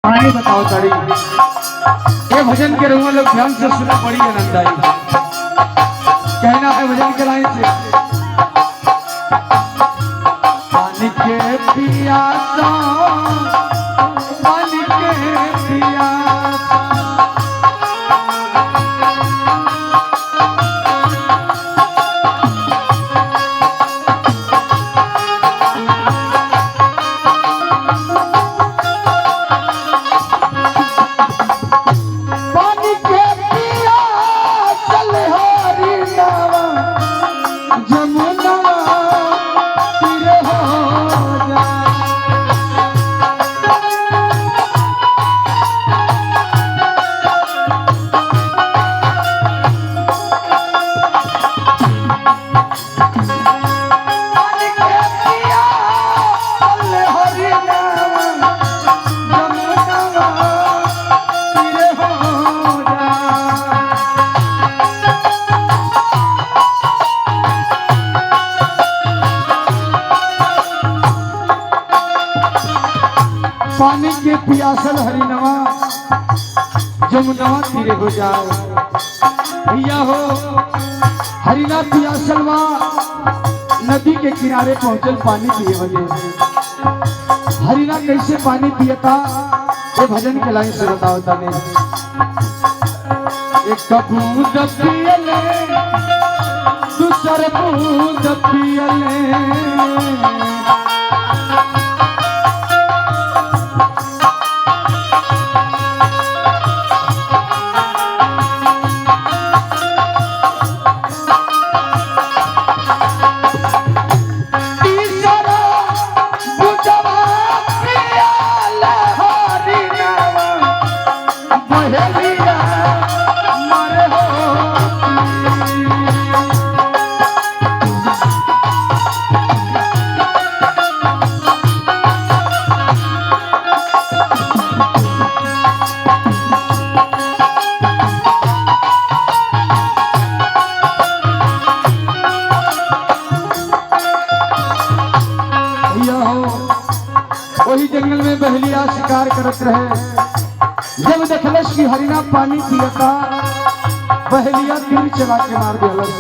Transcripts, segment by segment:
कहानी बताओ ताड़ी ये भजन के रहुआ लोग ध्यान से सुना बड़ी आनंद आई। कहना है भजन के लाइन से पानी के पियासा पानी के पियासा पानी के पियासल हरिनवा जमुनवा तीरे हो जाओ भैया हो। हरिना पियासलवा नदी के किनारे पहुंचल पानी पिए बने। हरिना कैसे पानी पियता ये भजन के लाइन से बताओ तने। एक बूंद पियले दूसर बूंद पियले वही जंगल में बहलिया शिकार करत रहे। जब देखलस कि हरिना पानी पियता बहलिया तीर चला के मार दिलस।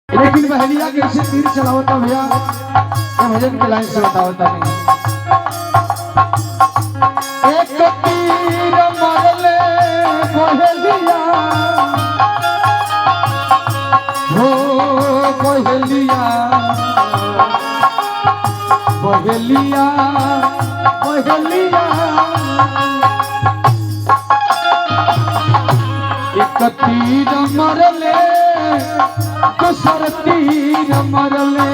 लेकिन बहलिया कैसे तीर चलावता भैया ये भजन के लाइन से बतावता नहीं। एक तीर मारले बहलिया हो बहलिया बहलिया बहलिया एक तीर मरले दूसर तीर मरले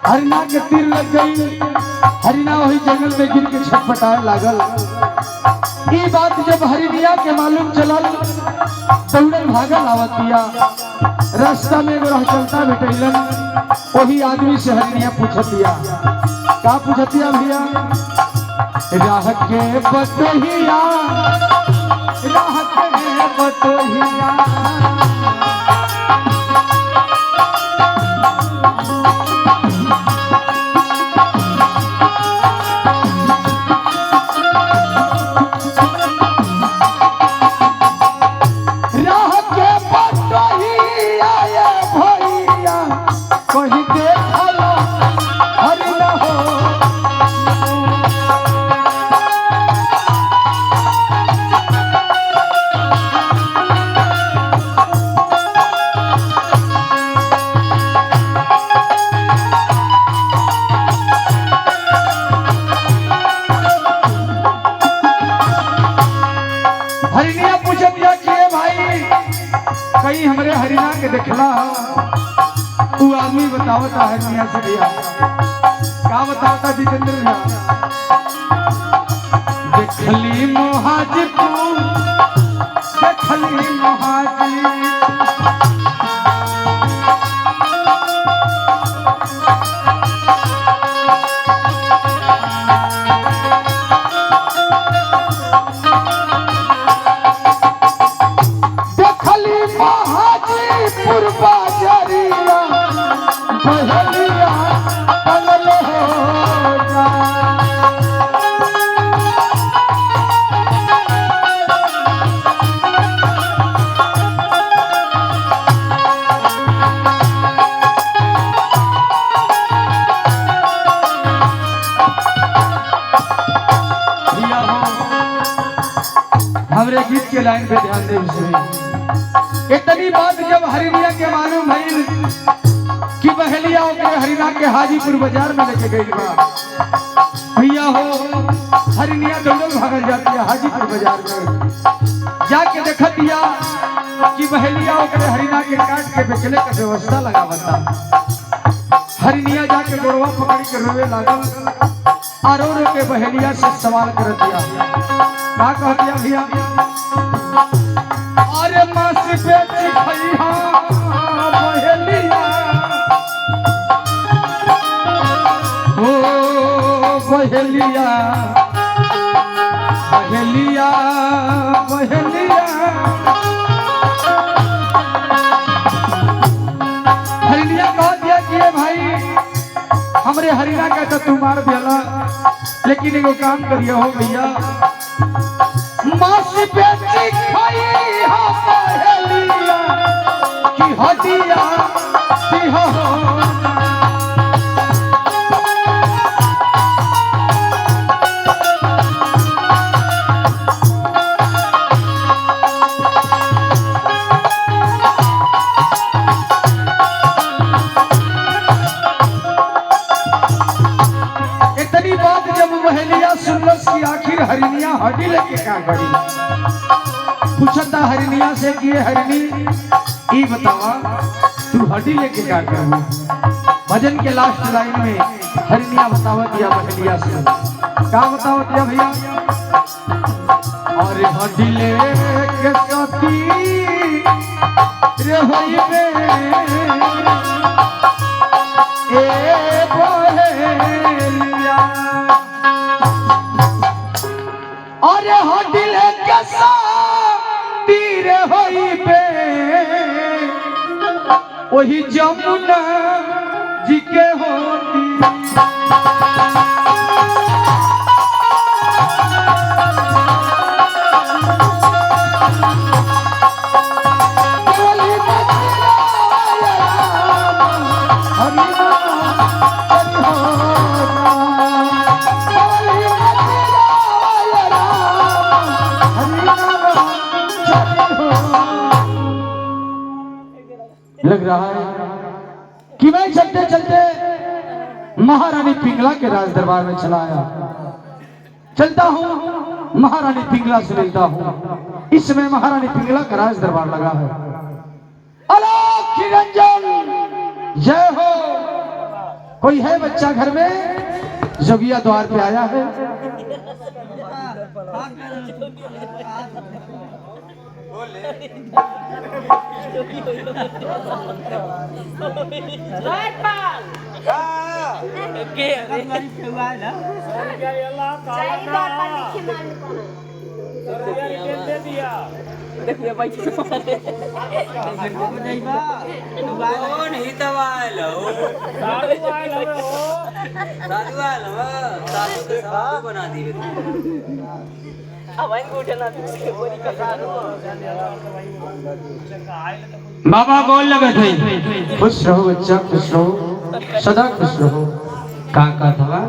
हरिना के तीर लग गई। हरिना वही जंगल में गिर के छटपटाए लागल। ये बात जब हरिनिया के मालूम चलल दौड़ल भागल आवतिया। रास्ता में एगो चलता भेटैलन वही आदमी से हरिनिया पूछतिया का पूछतिया भैया राह के बटोहिया राह के बटोहिया बताओ था हरनिया से भैया का बताओ था जितेंद्र भैया देखली मोहाजीपुर देखली मोहाजी हमरे गीत के लाइन पे ध्यान दे उसमें इतनी बात जब हरिनिया के मालूम भइल कि बहलिया ओकरे हरिना के हाजीपुर बाजार में लेके गई बा भैया हो हरिनिया दौड़ल भागल जाती है हाजीपुर बाजार में जाके देखत दिया कि बहलिया ओकरे हरिना के काट के बेचले का व्यवस्था लगा बता हरिनिया जाके गोड़वा पकड़ के रोवे लागल आरो रो के बहलिया से सवाल कर दिया का कह दिया भैया अरे मास बेच भैया बहलिया ओ बहलिया बहलिया बहलिया हरिनिया कह दिया कि भाई हमरे हरिना का तो तुम्हार बेला लेकिन एगो काम करिए हो भैया मास बेची खाई हा बहलिया की हदिया की हो आखिर हरिनिया हड्डी लेके क्या करी पूछता हरिनिया से कि हरिनी ई बतावा तू हड्डी लेके क्या करू भजन के लास्ट लाइन में हरिनिया बतावा दिया बहलिया से क्या बतावा दिया भैया और हड्डी लेके सती रे होइबे ए बहलिया अरे हडिल के तीर होइबे वही जमुना जी के होती लग रहा है कि मैं चलते चलते महारानी पिंगला के राज दरबार में चला आया चलता हूँ महारानी पिंगला से मिलता हूँ इस समय महारानी पिंगला का राज दरबार लगा है अलग निरंजन जय हो कोई है बच्चा घर में जोगिया द्वार पे आया है बना दी बाबा बोल लगे थे खुश रहो बच्चा खुश रहो सदा खुश रहो का था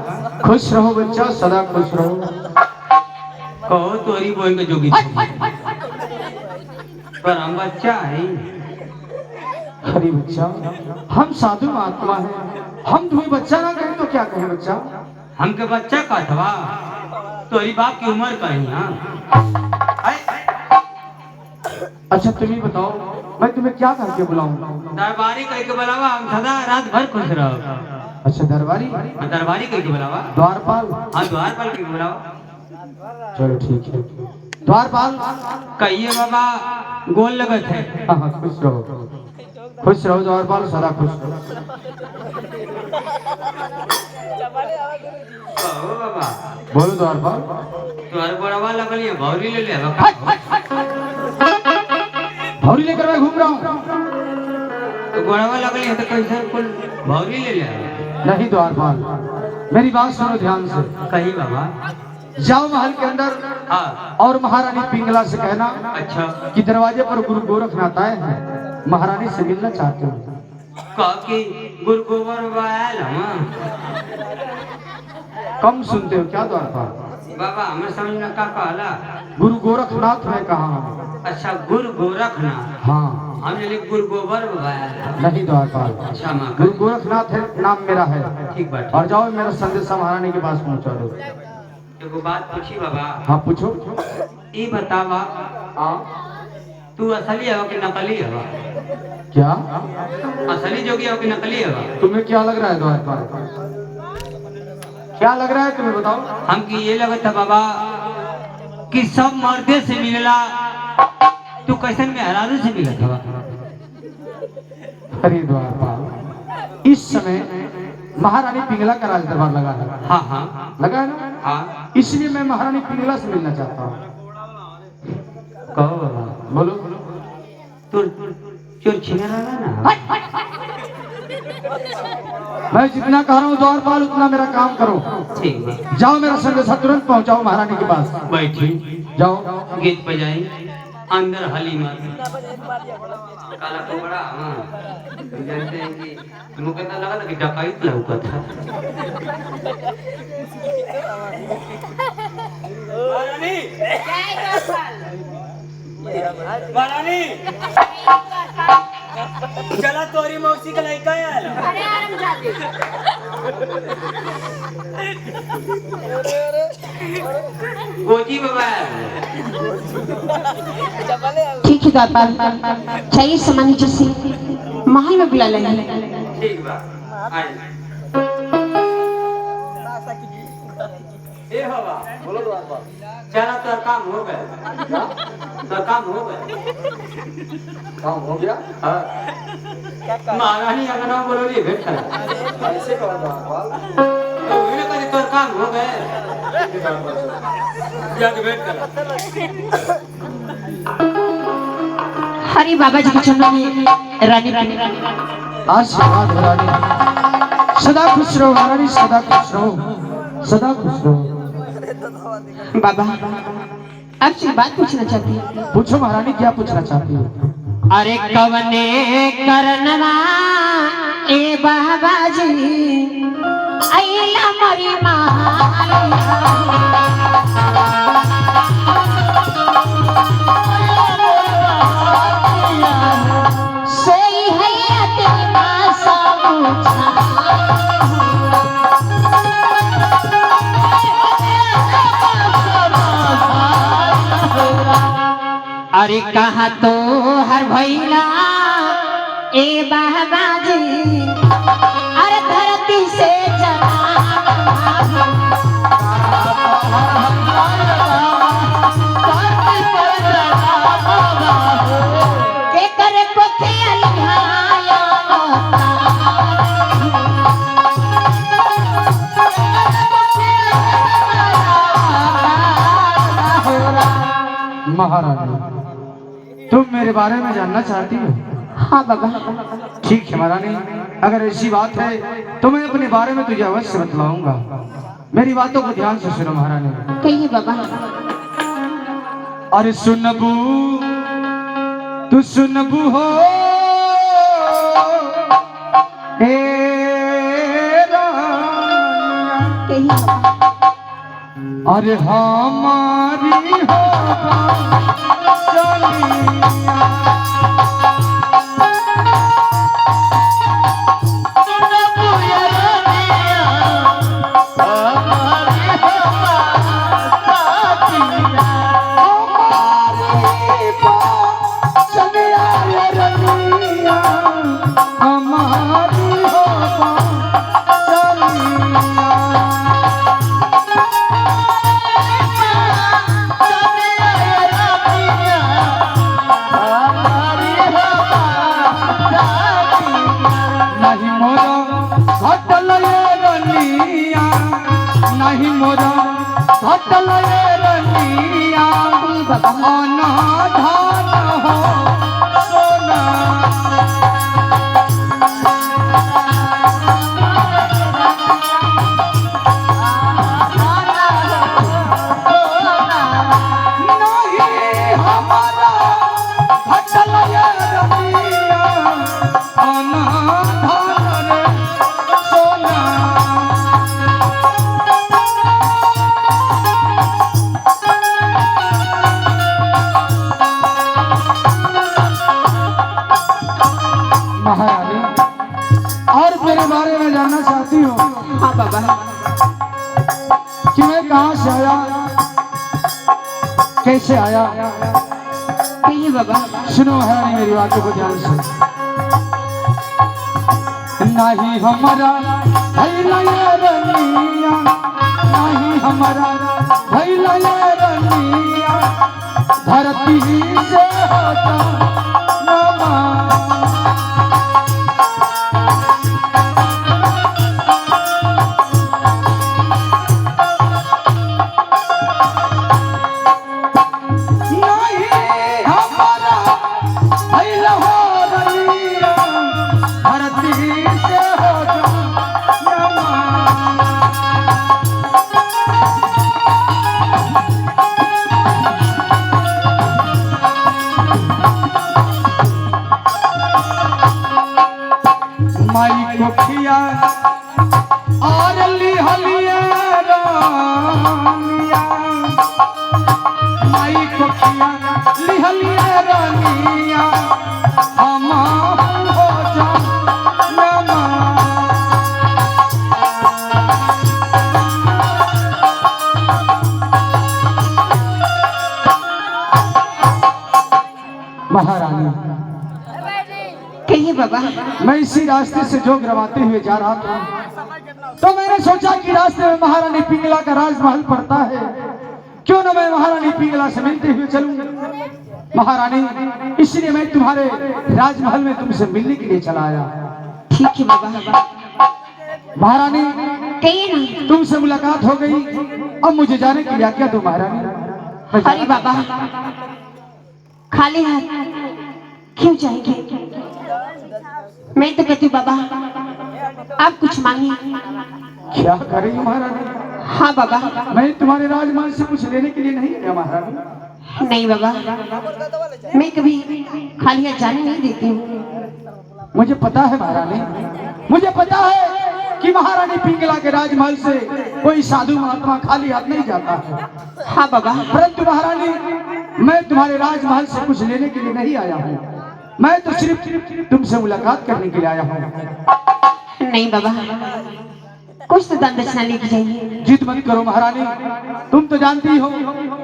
खुश रहो बच्चा सदा खुश रहो कहो तोरी बोल के जोगी पर हम बच्चा है हरी बच्चा हम साधु महात्मा हैं हम तुम्हें बच्चा ना कहें तो क्या कहें बच्चा हमके बच्चा का था तोरी बाप की उम्र का है अच्छा तुम ही बताओ मैं तुम्हें क्या करके बुलाऊं? दरबारी कह के बुलावा, हम सदा रात भर खुश रहो। अच्छा दरबारी, दरबारी कह के बुलावा। द्वारपाल। हाँ द्वारपाल कह के बुलावा। चलो ठीक है, द्वारपाल। कहिए बाबा, गोल लगत है। हाँ हाँ खुश रहो, खुश रहो द्वारपाल, सदा खुश रहो। कहो बाबा। बोलो द्वारपाल। तुम्हारे बड़वा लगल है, भौरी ले ले। भौरी लेकर मैं घूम रहा हूँ। तो बड़वा लगल है तो कैसे कुल भौरी ले ले? नहीं द्वारपाल, मेरी बात सुनो ध्यान से। कही बाबा। जाओ महल के अंदर हाँ। और महारानी पिंगला से कहना अच्छा। कि दरवाजे पर गुरु गोरखनाथ आए हैं, महारानी से मिलना चाहते हो। कहा कि गुरु गोबर आयल हम। कम सुनते हो क्या द्वारपाल? बाबा हमें समझना का कहला। गुरु गोरखनाथ मैं कहा हूँ। अच्छा गुरु गोरखनाथ। हाँ। हम ले गुरु गोबर आयल। नहीं द्वारपाल, अच्छा माँ। गुरु गोरखनाथ है नाम मेरा है। ठीक बात। और जाओ मेरा संदेश महारानी के पास पहुँचा दो। एगो बात पूछी बाबा। हाँ पूछो। ये बतावा, हाँ तू असली है कि नकली है? क्या असली जोगी है कि नकली है? तुम्हें क्या लग रहा है द्वारपाल? क्या लग रहा है तुम्हें बताओ? हमकी ये लगता बाबा कि सब मर्दे से मिलला, तू कैसन में हरारू से मिलत हवा। अरे द्वारपाल, इस समय महारानी पिंगला का राज दरबार लगा है। हाँ हाँ लगा है ना? हाँ। इसलिए मैं महारानी पिंगला से मिलना चाहता हूँ। कहो बाबा। बोलो। तू चोर छिना रहा ना। मैं जितना कह रहा हूँ द्वारपाल उतना मेरा काम करो। ठीक है। जाओ मेरा संदेश तुरंत पहुँचाओ महारानी के पास। बैठी। जाओ। गीत बजाई, अंदर हली मार काला कोबड़ा। हाँ जानते हैं कि मुझे तो लगा था कि डकाइत लौका था। महारानी चला तोरी मौसी का लड़का आया। गोजी बाबा। ठीक है द्वारपाल, चाहिए सामान नीचे से महल में बुला लेंगे। ठीक बा। आए। ए बाबा। बोलो द्वारपाल। चला तो काम हो गया। तो काम हो गया। काम हो गया? हाँ। महारानी अगर ना बोलो ये भेट करा। ऐसे कहो द्वारपाल। तो ये करे तो काम हो गया। जग भेट करा। हरी बाबा जी के चरणों में रानी आशीर्वाद हो रानी। सदा खुश रहो महारानी, सदा खुश रहो, सदा खुश रहो। बाबा आपसे बात पूछना चाहती हूँ। पूछो महारानी, क्या पूछना चाहती हो? अरे कवने करनवा ए बाबा जी अइला मरी सोई है तेरा अरे कहा तो हर भैला ए बाबा जी, अरे धरती से के करे पोखे अलघाया महारानी तुम मेरे बारे में जानना चाहती हो? हाँ बाबा। ठीक है महारानी, अगर ऐसी बात है तो मैं अपने बारे में तुझे अवश्य बतलाऊंगा। मेरी बातों को ध्यान से सुनो महारानी। कहिए बाबा। अरे सुनबू तू सुनबू हो ए रानिया, कहिए अरे हमारी हो घटल ये रनिया नहीं मोरा घटल ये रनिया अना धान हो सोना नहीं हमारा घटल ये रनिया अना धान रे सोना महारानी और मेरे बारे में जानना चाहती हूँ हाँ बाबा कि मैं कहाँ से आया कैसे आया कहिए बाबा सुनो महारानी मेरी बातों को ध्यान से नहीं हमारा भैला ये रनिया नहीं हमारा भैला ये रनिया धरती से होता नमा नहीं हमारा भैला हो रनिया धरती से होता नमा माई को खिया और लिहलिया रानिया माई को खिया लिहलिया रानिया हम हो जा नमा महारानी कहिए बाबा मैं इसी रास्ते से जोग रवाते हुए जा रहा था तो मैंने सोचा कि रास्ते में महारानी पिंगला का राजमहल पड़ता है क्यों ना मैं महारानी पिंगला से मिलते हुए चलूं महारानी इसलिए मैं तुम्हारे राजमहल में तुमसे मिलने के लिए चला आया ठीक है बाबा महारानी कहिए ना तुमसे मुलाकात हो गई अब मुझे जाने की आज्ञा दो महारानी अरे बाबा खाली हाथ क्यों जाएंगे मैं तो कहती हूँ बाबा आप कुछ मांगिए क्या करेगी महारानी हाँ बाबा मैं तुम्हारे राजमहल से कुछ लेने के लिए नहीं आया महारानी नहीं बाबा मैं कभी खाली हाथ जाने नहीं देती हूँ मुझे पता है महारानी मुझे पता है कि महारानी पिंगला के राजमहल से कोई साधु महात्मा खाली हाथ नहीं जाता है हाँ बाबा परंतु महारानी मैं तुम्हारे राजमहल से कुछ लेने के लिए नहीं आया हूँ मैं तो सिर्फ तुमसे मुलाकात करने के लिए आया हूँ नहीं बाबा कुछ तो दान दक्षिणा लेके जाइए जिद मत करो महारानी तुम तो जानती हो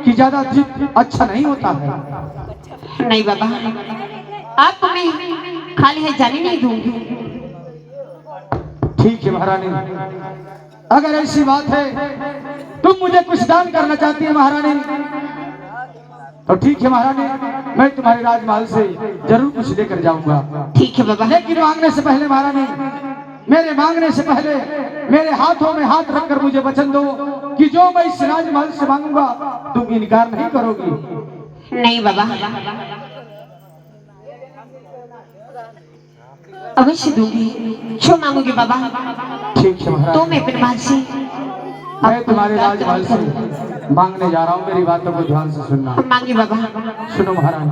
कि ज्यादा जिद अच्छा नहीं होता है नहीं बाबा आपको मैं खाली हाथ जाने नहीं दूंगी ठीक है महारानी अगर ऐसी बात है तुम मुझे कुछ दान करना चाहती है महारानी तो ठीक है महारानी मैं तुम्हारे राजमहल से जरूर कुछ लेकर जाऊंगा ठीक है बाबा लेकिन मांगने से पहले महारानी मेरे मांगने से पहले मेरे हाथों में हाथ रखकर मुझे वचन दो कि जो मैं इस राजमहल से मांगूंगा तुम इनकार नहीं करोगी नहीं बाबा अवश्य दूंगी जो मांगोगे बाबा ठीक है महाराज तो मैं अपने मन से मैं तुम्हारे राजमहल से मांगने जा रहा हूँ मेरी बातों को ध्यान से सुनना मांगे बाबा सुनो महाराज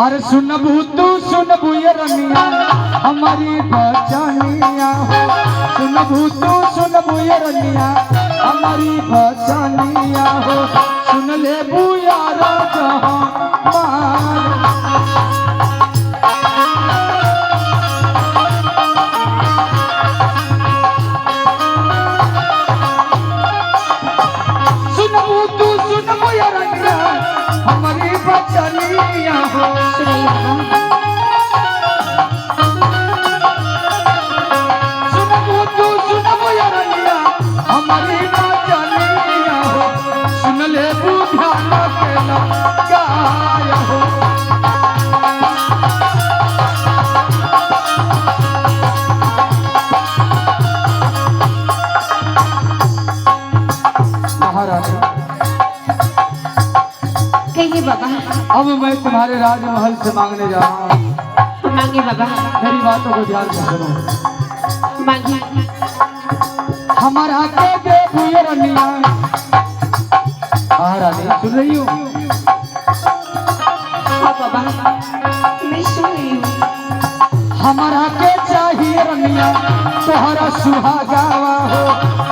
अरे सुनबू तू सुनबू ये रनिया हमारी बचानिया हो सुनबू तू सुनबू ये रनिया हमारी बचानिया हो सुन ले बुया राजा मार सुनबू तू सुनबू ये रनिया हमारी बचानिया हो सुनबू तू सुनबू ये रनिया हमारी बचानिया हो सुन ले बुझा के ना गाय हो अब मैं तुम्हारे राजमहल से मांगने जा रहा हूँ। मांगे बाबा, मेरी बातों को ध्यान से सुनो। मांगे। हमारा के दे भूये रनिया। रानी सुन रही हो? हाँ बाबा, मैं सुन रही हूँ। हमारा के चाहिए रनिया तोहरा सुहागावा हो।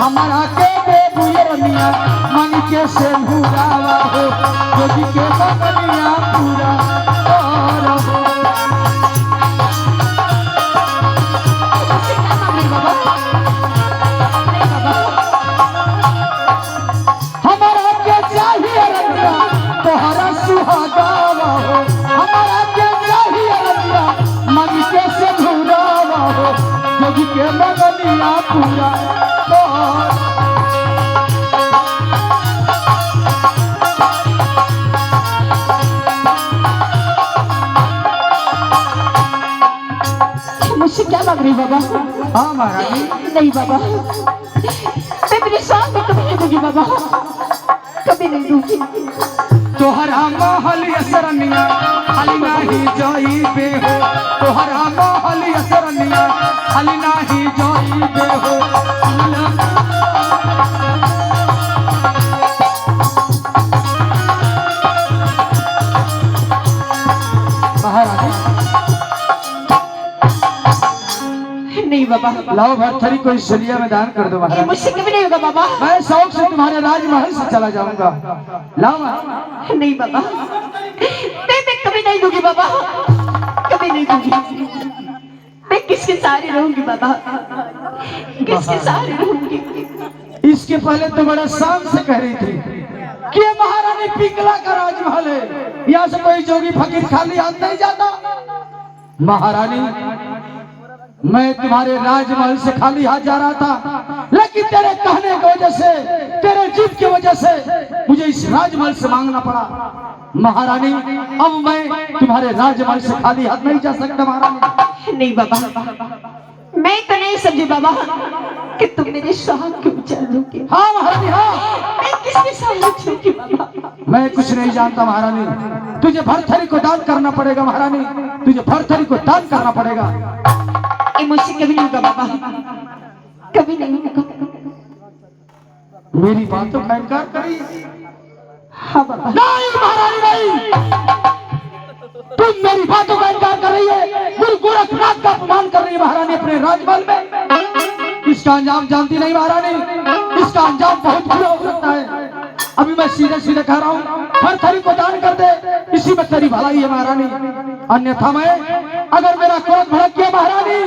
हमारा के दे भूये रनिया मन के से भूरावा हो। जोगी के बनिया पूरा और हो। मुझसे क्या मांग रही बाबा? नहीं बाबा, हमारा के चाहिए रनिया तोहरा सुहागावा हो। हमारा के चाहिए रनिया मन के से भूरावा हो। जोगी के बनिया पूरा और मुझसे क्या मांग रही बाबा? हाँ महारानी। नहीं बाबा, मैं मेरे साथ में कभी नहीं दूंगी बाबा, कभी नहीं दूंगी। तोहरा महल असरनिया हली नाही जोई बे हो। तोहरा महल असरनिया हली नाही जोई बे हो। महारानी नहीं बाबा, लाओ भरथरी को इस शलिया में दान कर दो ये महारानी। मुझसे कभी नहीं होगा बाबा। मैं शौक से तुम्हारे राजमहल से चला जाऊंगा। लाओ महारानी। नहीं बाबा, मैं कभी नहीं दूंगी बाबा, कभी नहीं दूंगी। मैं किसके सहारे रहूंगी बाबा, किसके सहारे रहूंगी? इसके पहले तो बड़ा शान से कह रही थी कि ये महारानी पिंगला का राजमहल है, यहाँ से कोई जोगी फकीर खाली हाथ नहीं जाता। महारानी मैं तुम्हारे राजमहल से खाली हाथ जा रहा था, लेकिन तेरे कहने की वजह से, तेरे जिद की वजह से मुझे इस राजमहल से मांगना पड़ा। महारानी अब मैं तुम्हारे राजमहल से खाली हाथ नहीं जा सकता। महारानी नहीं बाबा, मैं तो नहीं समझी बाबा कि तुम मेरे शान के ऊंचा लोगे। हाँ महारानी हाँ, मैं किसके सामने झुकी बाबा? मैं कुछ नहीं जानता महारानी। तुझे भरथरी को दान करना पड़ेगा महारानी, तुझे भरथरी को दान करना पड़ेगा। ये मुझसे कभी नहीं होगा बाबा, कभी नहीं होगा। मेरी बातों का इनकार करी? हाँ बाबा, नहीं महारानी नहीं, तुम मेरी बातों का इनकार कर रही है। गुरु गोरखनाथ का अपमान कर रही है महारानी अपने राजमहल में। इसका अंजाम जानती नहीं महारानी, इसका अंजाम बहुत बुरा हो सकता है। अभी मैं सीधे सीधे कह रहा हूँ, भरथरी को दान कर दे, इसी में तेरी भलाई है महारानी। अन्यथा मैं अगर मेरा क्रोध भड़क गया महारानी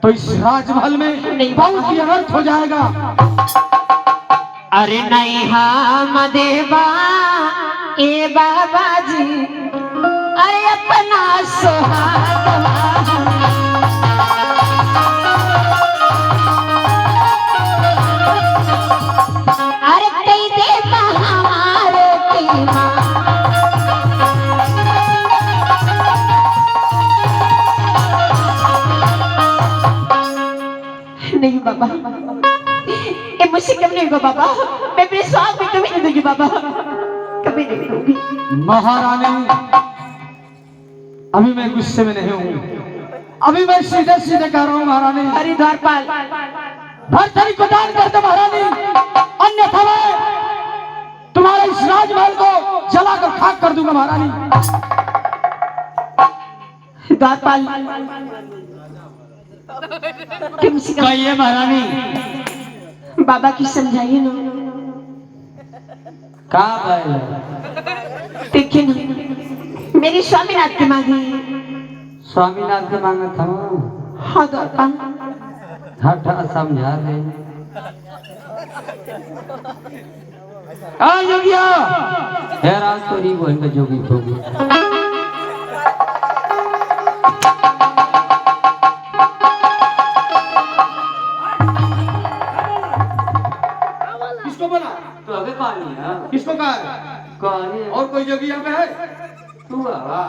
तो इस राजमहल में बहुत ही अनर्थ हो जाएगा। अरे नहीं हम देवा ए बाबा जी, अरे अपना सुहागवा। अरे कई देता हमारे की माँ, नहीं बाबा, ये मुझसे कभी नहीं होगा बाबा। मैं अपने स्वाद में कभी नहीं दूंगी बाबा, कभी नहीं दूंगी। महारानी अभी मैं गुस्से में नहीं हूँ, अभी मैं सीधे सीधे कह रहा हूँ महारानी। हरि द्वारपाल, भरथरी को दान कर दो महारानी, अन्यथा मैं तुम्हारे इस राजमहल को जलाकर खाक कर दूंगा महारानी। द्वारपाल, कहिए महारानी। बाबा की समझाइए ना। का भाई देखिए ना, मेरी स्वामीनाथ की मांगी। स्वामीनाथ के मांगा था। हाँ द्वारपाल, हटा समझा दे। आ जोगिया, है रात तो नहीं बोल के जोगी होगी। किसको बोला? तो अबे कहानी है, किसको कहा? कहानी है। और कोई जोगी यहाँ पे है? तू आवा।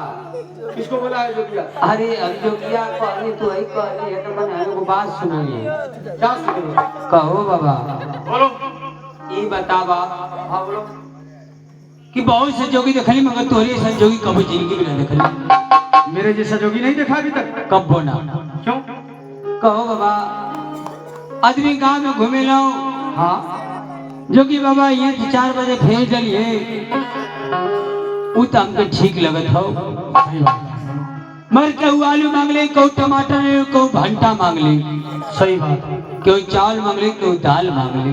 किसको बोला है जोगिया? अरे अब जोगिया कहानी तो है, कहानी है तो मैंने को बात सुनाई है। क्या सुनो? कहो बाबा। बोलो। ये बतावा। हाँ बोलो। कि बहुत से जोगी देखली मगर तोहरे ऐसा जोगी कभी जिंदगी में ना देखली। मेरे जैसा जोगी नहीं देखा अभी तक। कब बोना क्यों? कहो बाबा, आदमी गांव में घूमे लो। हाँ जोगी बाबा यहाँ से 4 बजे भेज डलिए, वो तो हमको ठीक लगत हो। सही बात। मर कहू आलू मांग ले, कहू टमाटर, कहू भंटा मांग ले, सही बात। कहू चावल मांग ले, कहू दाल मांग ले।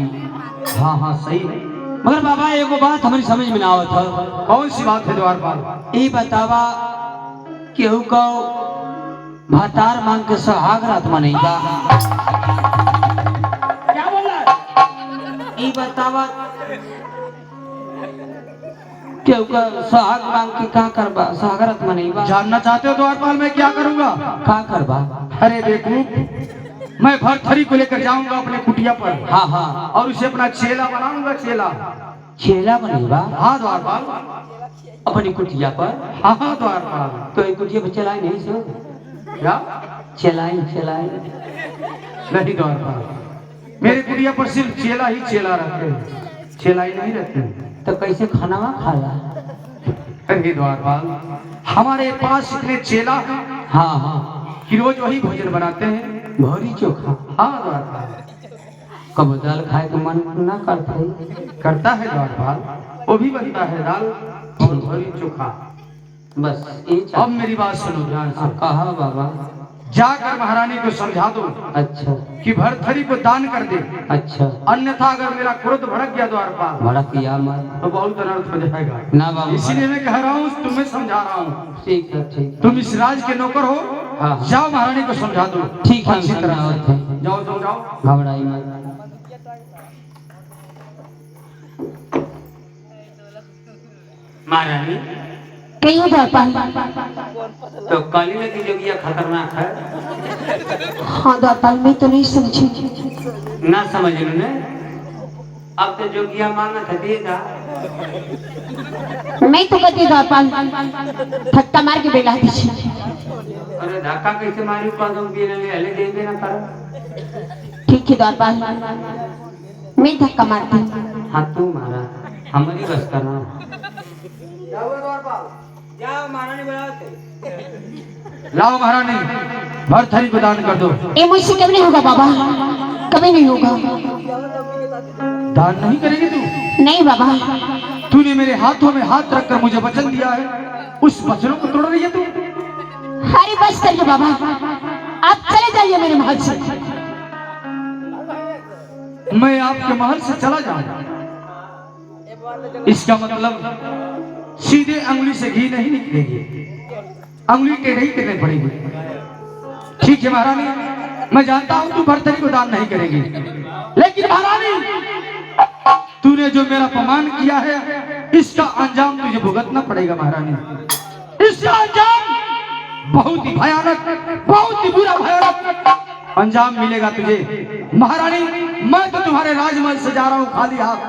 हाँ हाँ सही है। मगर बाबा एगो बात हमारी समझ में ना आवत हो। कौन सी बात है द्वारपाल? ये बतावा, केहू को भातार मांग के सुहाग रात मनेगा। क्या बोल रहा है? ये बतावा, केहू का सुहाग मांग के का करबा, सुहाग रात मनेगा। जानना चाहते हो द्वारपाल मैं क्या करूंगा? का करबा? अरे बेवकूफ, मैं भरथरी को लेकर जाऊंगा अपने कुटिया पर। हाँ हाँ, और उसे अपना चेला बनाऊंगा। चेला? चेला बनेगा हाँ द्वारपाल। अपनी कुटिया पर। हाँ हाँ द्वारपाल। तो एक कुटिया पर चलाए नहीं सो? क्या? चलाए चलाए नहीं द्वारपाल, मेरे कुटिया पर सिर्फ चेला ही चेला रहते हैं, चेला ही नहीं रहते। तो कैसे खाना खाला? अरे द्वारपाल, हमारे पास इतने चेला हैं हाँ हाँ, कि रोज वही भोजन बनाते हैं। भरी चोखा। हाँ द्वारपाल। कब दाल खाए तो मन ना करता है? करता है द्वारपाल, वो भी बनता है दाल और भरी चोखा। बस ये अब मेरी बात सुनो ध्यान से। कहा बाबा? जाकर महारानी को समझा दो अच्छा कि भरथरी को दान कर दे, अच्छा, अन्यथा अगर मेरा क्रोध भड़क गया द्वारपाल बड़ा किया मत तो बहुत अनर्थ हो जाएगा। ना बाबा। इसीलिए मैं कह रहा हूँ, तुम्हें समझा रहा हूँ। ठीक है ठीक है। तुम इस राज के नौकर हो, हाँ। जाओ महारानी को समझा दो। ठीक है, अच्छी तरह समझावत से है। जाओ जाओ जाओ। घबराई मत। महारानी कहिए द्वारपाल। तो काली नदी जोगिया खतरनाक है। हाँ द्वारपाल, मैं तो नहीं समझी। ना समझ ने? अब तो जोगिया मांगा था देगा। मैं तो कहती द्वारपाल, फटका मार के बेला दीजिए। अरे धक्का कैसे मारी? कदम भी नहीं हले देंगे ना कर। ठीक है द्वारपाल, मैं धक्का मारती हूँ। हाँ तू मारा, हमारी बस करना। जाओ महारानी बुलाते। लाओ महारानी, भरथरी को दान कर दो। ये मुझसे कभी नहीं होगा बाबा, कभी नहीं होगा। दान नहीं करेगी तू? नहीं बाबा। तूने मेरे हाथों में हाथ रखकर मुझे वचन दिया है, उस वचनों को तोड़ रही है तू? हरी बस करिए बाबा, आप चले जाइए मेरे महल से। मैं आपके महल से चला जाऊंगा, इसका मतलब सीधे अंगुली से घी नहीं निकलेगी, अंगुली टेढ़ी करनी पड़ेगी। ठीक है महारानी, मैं जानता हूं तू भरथरी को दान नहीं करेगी, लेकिन महारानी तूने जो मेरा अपमान किया है, इसका अंजाम तुझे भुगतना पड़ेगा महारानी। इसका अंजाम बहुत ही भयानक, बहुत ही बुरा भयानक अंजाम मिलेगा तुझे। महारानी मैं तो तुम्हारे राजमहल से जा रहा हूँ खाली हाथ,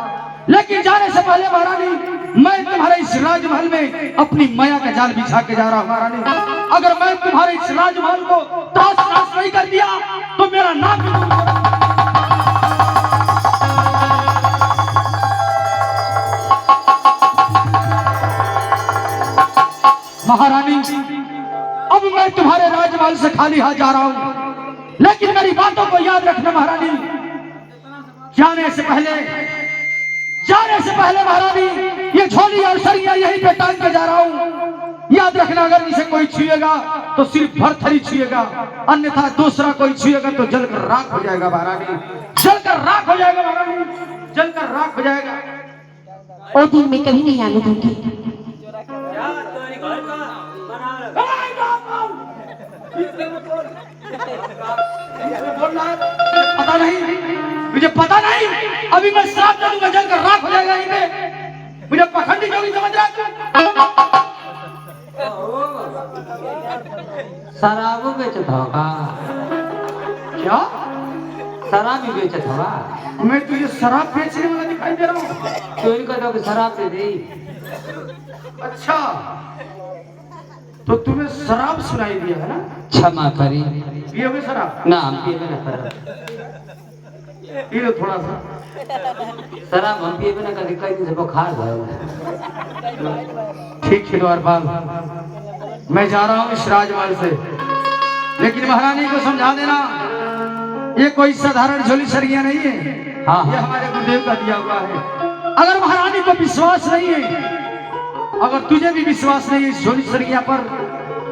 लेकिन जाने से पहले महारानी मैं तुम्हारे इस राजमहल में अपनी माया का जाल बिछा के जा रहा हूँ महारानी। अगर मैं तुम्हारे इस राजमहल को तहस नहस नहीं कर दिया तो मेरा नाम महारानी। अब मैं तुम्हारे राजमहल से खाली हाथ जा रहा हूँ, लेकिन मेरी बातों को याद रखना महारानी। जाने से पहले महारानी ये झोली और सरिया यहीं पे टांग के जा रहा हूँ। याद रखना, अगर इसे कोई छुएगा तो सिर्फ भरथरी छुएगा, अन्यथा दूसरा कोई छुएगा तो जलकर राख हो जाएगा महारानी, जलकर राख हो जाएगा महारानी, जलकर राख हो जाएगा। वो दिन मैं कभी नहीं आने दूंगी। पता नहीं, मुझे पता नहीं, अभी मैं श्राप दे दूंगा, जलकर राख हो जाएगा यहीं पे। मुझे पखंडी जोगी समझ रहा है? शराब बेचत होगा? क्या? शराब भी बेचत होगा? मैं तुझे शराब बेचने वाला दिखाई दे रहा हूँ? तो इनका तो शराब दे दे। अच्छा, तो तुम्हें शराब सुनाई दिया है ना? क्षमा करी। पियोगे शराब? ना हम पिए ना कर। ये लो थोड़ा सा। शराब हम पिए बिना कभी कई दिन से बुखार भयो। ठीक है द्वारपाल, मैं जा रहा हूँ इस राजमहल से, लेकिन महारानी को समझा देना ये कोई साधारण झोली सरगिया नहीं है। हाँ, ये हाँ। हमारे गुरुदेव का दिया हुआ है। अगर महारानी को विश्वास नहीं है, अगर तुझे भी विश्वास नहीं है इस झोली सरगिया पर,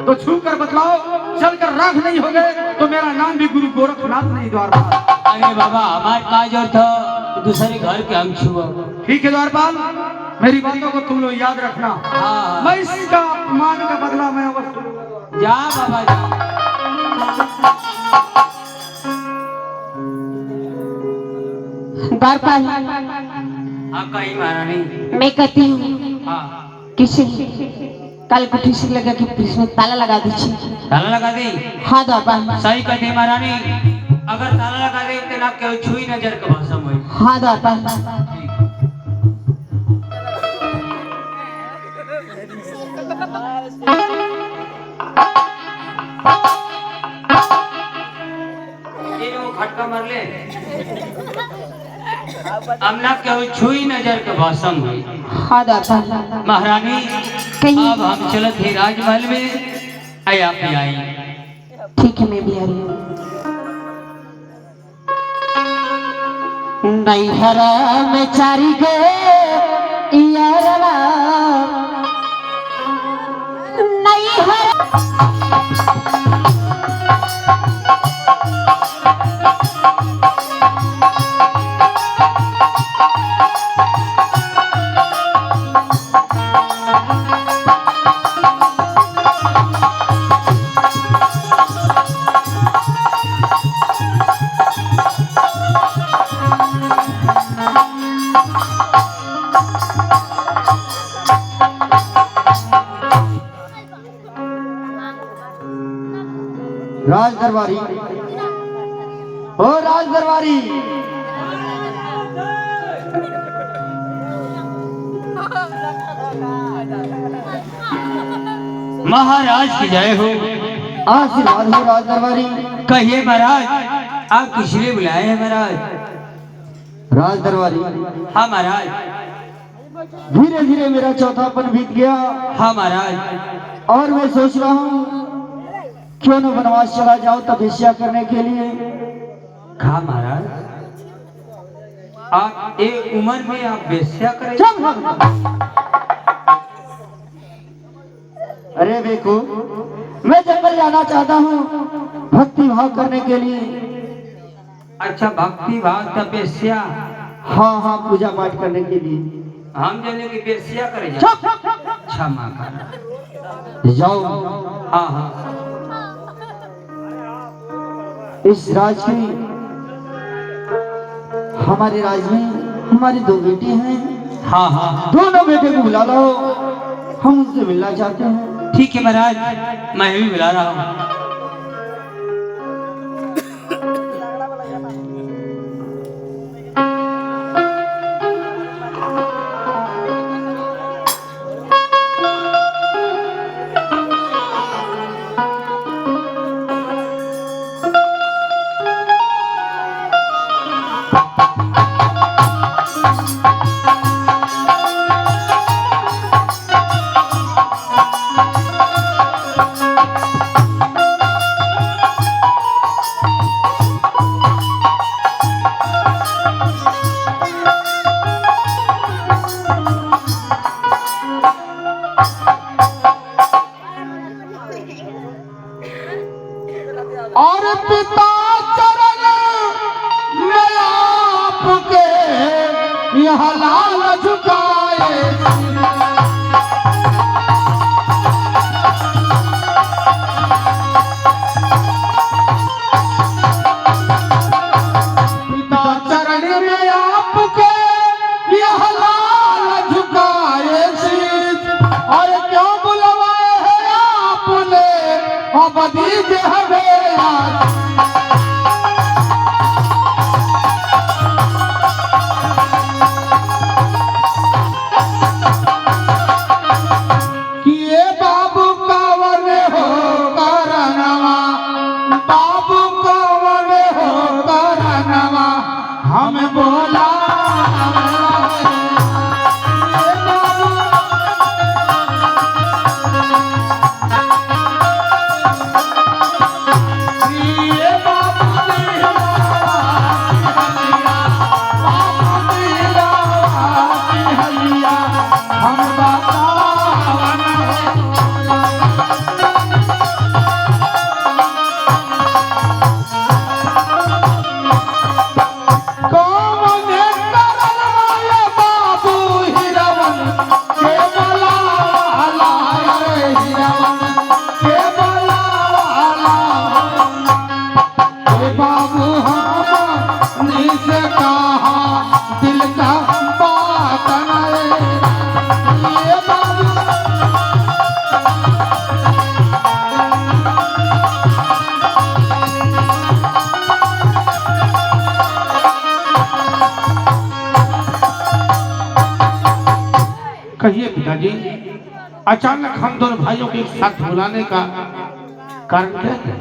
तो छू कर बतलाओ, चलकर राख नहीं हो गए तो मेरा नाम भी गुरु गोरखनाथ नहीं द्वारपाल। अरे बाबा हमारे का जो था दूसरे घर के हम छुआ। ठीक है द्वारपाल, मेरी बातों को तुम लोग याद रखना। हाँ। मैं इसका अपमान का बदला मैं अवश्य लूंगा। जा बाबा जा। द्वारपाल, हाँ कहीं महारानी। मैं कहती हूँ हाँ किसी कल को ठीक लगा कि इसमें ताला लगा दीजिए। ताला लगा दे। हाँ द्वारपाल। सही कहते महारानी, अगर ताला लगा दे तो ना केवल छुई नजर के भाषा में। हाँ द्वारपाल। ये वो खटका मार ले। अब ना केवल छुई नजर के भाषा में। हाँ द्वारपाल। महारानी कहीं- अब हम चलत ही राजमहल में, आई आप ही आई। ठीक है, मैं भी आ रही हूँ। नैहरा में चारी गो यारवा, नैहरा राज दरबारी, ओ राज दरबारी, महाराज की जय हो। आशीर्वाद हो राज दरबारी। कहिए महाराज, आप किस लिए बुलाए हैं महाराज? राज दरबारी, हाँ महाराज। धीरे धीरे मेरा चौथापन बीत गया हाँ महाराज। और मैं सोच रहा हूँ क्यों न वनवास चला जाओ तपस्या करने के लिए। कहा महाराज, आप एक उम्र में आप वेश्या करें? चुप रहो। अरे देखो, मैं जंगल जाना चाहता हूँ भक्ति भाव करने के लिए। अच्छा, भक्ति भाव तपस्या। हाँ हाँ, पूजा पाठ करने के लिए। हम जाने की वेश्या करे जा। चुप। क्षमा कर। जाओ। हाँ हाँ। इस राज की, हमारे राज में हमारी दो बेटी हैं। हाँ हाँ। दोनों बेटे को बुला लाओ, हम उनसे मिलना चाहते हैं। ठीक है महाराज, मैं भी बुला रहा हूँ। और पिता चरण में आपके यह लाल झुकाए। पिता चरण में आपके यह लाल झुकाए शीश, और क्यों बुलवाए हैं आपने अवधि जे हमें आज। किए बाबू कवन हो कारणवा, बाबू कवन हो कारणवा, पिताजी, अचानक हम दोनों भाइयों के एक साथ बुलाने का कारण क्या है?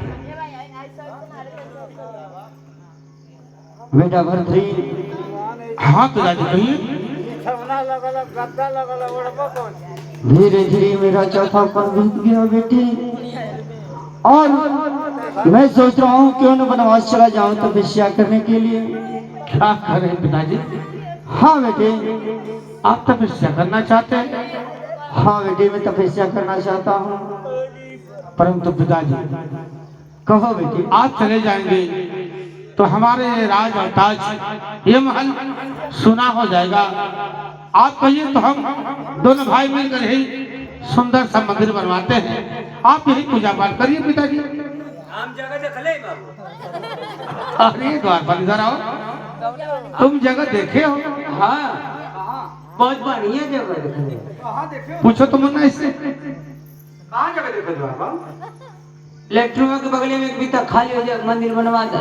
बेटा भरतरी, हाँ पिताजी कहिए। धीरे धीरे मेरा चौथा पल बीत गया बेटी, और मैं सोच रहा हूँ क्यों न वनवास चला जाऊं तपस्या करने के लिए। क्या करें पिताजी? हाँ बेटे, आप तपस्या करना चाहते हैं? हाँ बेटे, मैं तपस्या करना चाहता हूँ। परंतु पिताजी, कहो बेटी। आप चले जाएंगे तो हमारे राज और ताज, ये महल सुना हो जाएगा। आप कहिए तो हम दोनों भाई मिलकर ही सुंदर सा मंदिर बनवाते हैं। आप यही पूजा पाठ करिए पिताजी। हम जगह देखले बाबू। अरे द्वारपाल इधर आओ, तुम जगह देखे हो? हाँ, बहुत बढ़िया जगह देखले। पूछो तो मुन्ना इससे। कहाँ जगह देखो द्वारपाल? लेटरूम के बगल में एक बिता खाली हो जाए, मंदिर बनवा दे।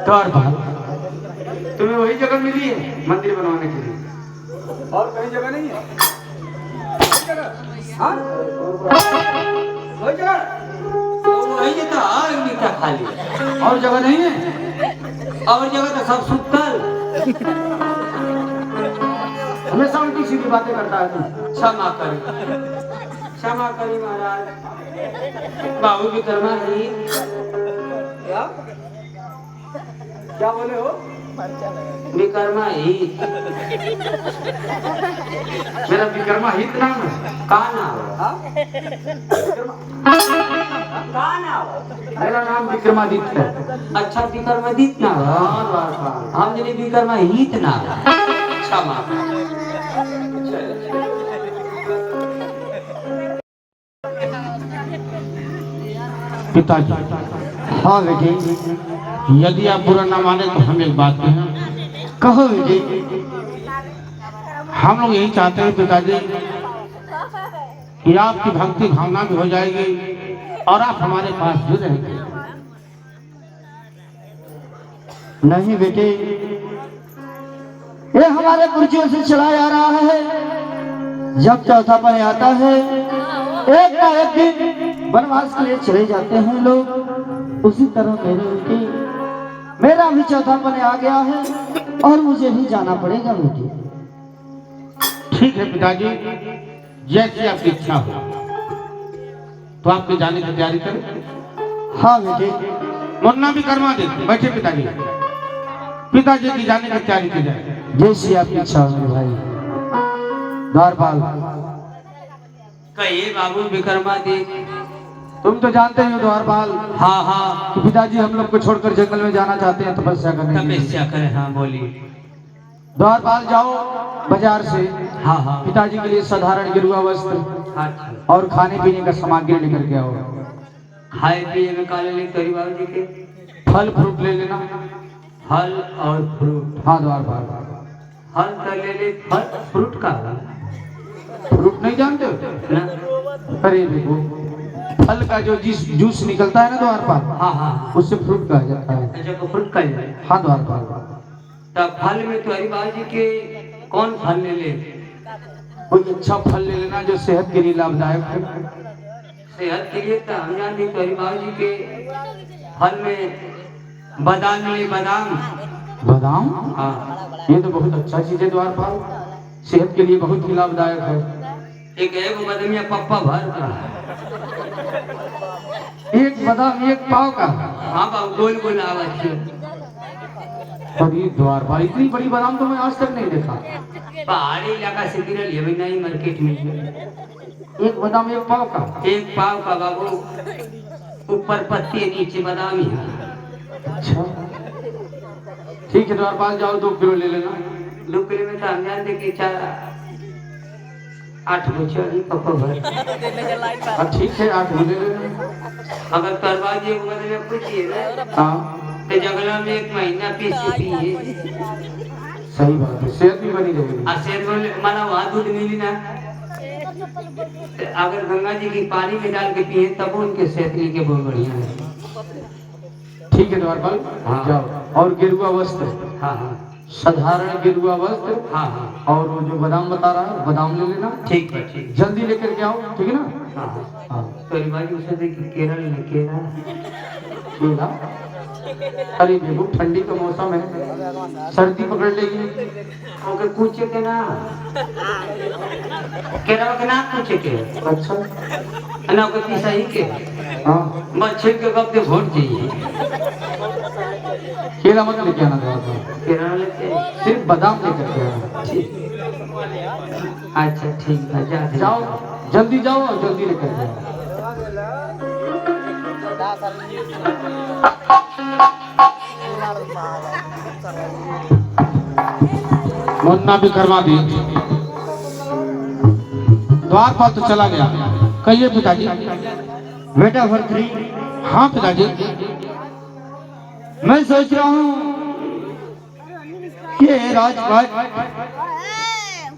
द्वारपाल, तुम्हें वही जगह मिली है मंदिर बनवाने के लिए, और कहीं जगह नहीं है? हाँ? वही जगह? तो वही जगह और बिता खाली, और जगह नहीं है? और जगह तो सब सुतल। हमेशा उल्टी सीधी बातें करता है तू। क्षमा करी, क्षमा करी महाराज। बाबू विक्रमा ही क्या बोले हो? विक्रमा ही मेरा विक्रमा हित नाम है। का नाम? का नाम? मेरा नाम विक्रमादित्य है। अच्छा, विक्रमादित्य नाम। हाँ द्वारपाल। हम जने विक्रमा हित नाम। क्षमा। पिताजी, हाँ बेटी, यदि आप बुरा ना माने तो हम एक बात कहें। कहो बेटी। हम लोग यही चाहते हैं पिताजी कि आपकी भक्ति भावना भी हो जाएगी और आप हमारे पास भी रहेंगे। नहीं बेटे, ये हमारे पुरखों से चला आ रहा है। जब चौथा पन आता है, एक ना एक दिन वनवास के लिए चले जाते हैं लोग। उसी तरह मेरे बेटे, मेरा भी चौथा पन आ गया है और मुझे भी जाना पड़ेगा बेटे। ठीक है पिताजी, जैसी आपकी इच्छा हो तो आपके जाने की तैयारी करें। हाँ बेटे। मुन्ना भी करवा देते। बैठे पिताजी, पिताजी की जाने की तैयारी की जाए। जैसी आपकी इच्छा हो मेरे भाई। द्वारपाल, कहिए बाबू विक्रमादित्य। तुम तो जानते हो द्वारपाल हाँ हाँ, कि पिताजी हम लोग को छोड़कर जंगल में जाना चाहते हैं तपस्या करने के लिए। तपस्या करे। हाँ बोलिए। द्वारपाल, जाओ बाजार से हाँ हाँ, पिताजी के लिए साधारण गेरुआ वस्त्र अच्छा। और खाने पीने का सामग्री लेकर के आओ। खाए पिए में काले ले करी बाबू जी के फल फ्रूट ले लेना। फल और फ्रूट। हाँ द्वारपाल, फल तो ले ले, फल फ्रूट का फ्रूट नहीं जानते हो? ना? अरे देखो, फल का जो जूस निकलता है ना द्वारपाल, हाँ हाँ, उससे फ्रूट कहा जाता है। अच्छा को फ्रूट का जाए। हाँ द्वारपाल। तब फल में तो बाबू जी के कौन फल ले ले? कोई अच्छा फल ले लेना जो सेहत के लिए लाभदायक है। सेहत के लिए तो हम जानते हैं बाबू जी के फल में बादाम ले। बादाम। बादाम? हाँ, ये तो बहुत अच्छा चीज है द्वारपाल, सेहत के लिए बहुत ही लाभदायक है। एक बदमिया पप्पा भर का। एक बादाम एक पाव का? हाँ बाबू, गोल गोल आवाज है। अरे द्वारपाल, इतनी बड़ी बादाम तो मैं आज तक नहीं देखा। पहाड़ी इलाका से गिरल है भाई, नहीं मार्केट में। एक बादाम एक पाव का? एक पाव का बाबू, ऊपर पत्ती नीचे बादाम ही है। अच्छा ठीक है द्वारपाल, जाओ 2 किलो ले लेना। 2 किलो में तो हम जानते कि 8 बच्चे पप्पा भर। हाँ ठीक है, 8 किलो ले लेना। अगर करवा दिए बदले पूछिए ना, हाँ तो जंगलों में 1 महीना पीछे पिए। सही बात है, सेहत भी बनी रहेगी। सेहत में माना वहाँ दूध मिली ना, तो अगर गंगा जी की पानी में डाल के पिए तब उनके सेहत के लिए बहुत बढ़िया है। ठीक है द्वारपाल, हाँ। जाओ। और गेरुआ वस्त्र हाँ हाँ साधारण गेरुआ वस्त्र हाँ हाँ और वो जो बादाम बता रहा है बादाम ले लेना। ठीक है ठीक। जल्दी लेकर के आओ, ठीक है ना। हाँ हाँ हाँ तो रिवाज उसे देखिए केरल में केरल केला। अरे देखो ठंडी का मौसम है, सर्दी पकड़ लेगी। ओके पूछे के ना केरल के ना पूछे के अच्छा ना कोई की सही के हाँ बच्चे के कब के वोट चाहिए केला मत लेके आना था, केरल लेते सिर्फ बादाम लेकर के आना। अच्छा ठीक है जा जाओ जल्दी जाओ और जल्दी लेकर के आओ। मुन्ना भी करवा दी। द्वार पर तो चला गया। कहिए पिताजी। बेटा भर्तरी, हाँ पिताजी। मैं सोच रहा हूँ कि ये राजपाट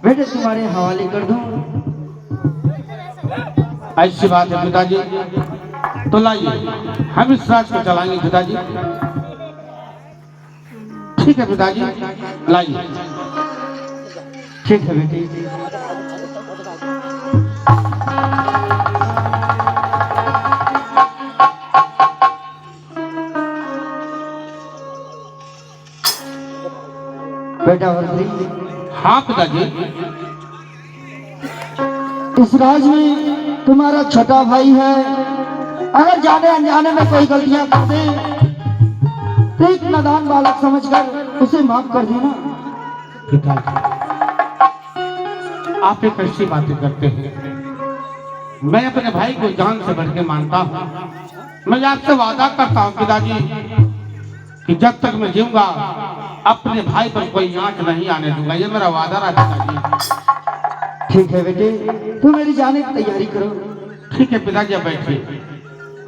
बेटे तुम्हारे हवाले कर दूं। ऐसी बात है पिताजी, तो लाइए हम इस राज को चलाएंगे पिताजी। ठीक है पिताजी, लाइए। ठीक है बेटी। बेटा भर्तरी, हाँ पिताजी। इस राज में तुम्हारा छोटा भाई है, अगर जाने अनजाने में कोई गलतियां कर दे तो एक नादान बालक समझकर उसे माफ कर देना। पिताजी आप एक ऐसी बातें करते हैं। मैं अपने भाई को जान से बढ़ के मानता हूँ। मैं आपसे वादा करता हूँ पिताजी कि जब तक मैं जीऊंगा अपने भाई पर कोई आंच नहीं आने दूंगा। ये मेरा वादा रहा पिताजी। ठीक है बेटे, तू मेरी जाने की तैयारी करो। ठीक है पिताजी, अब बैठिए।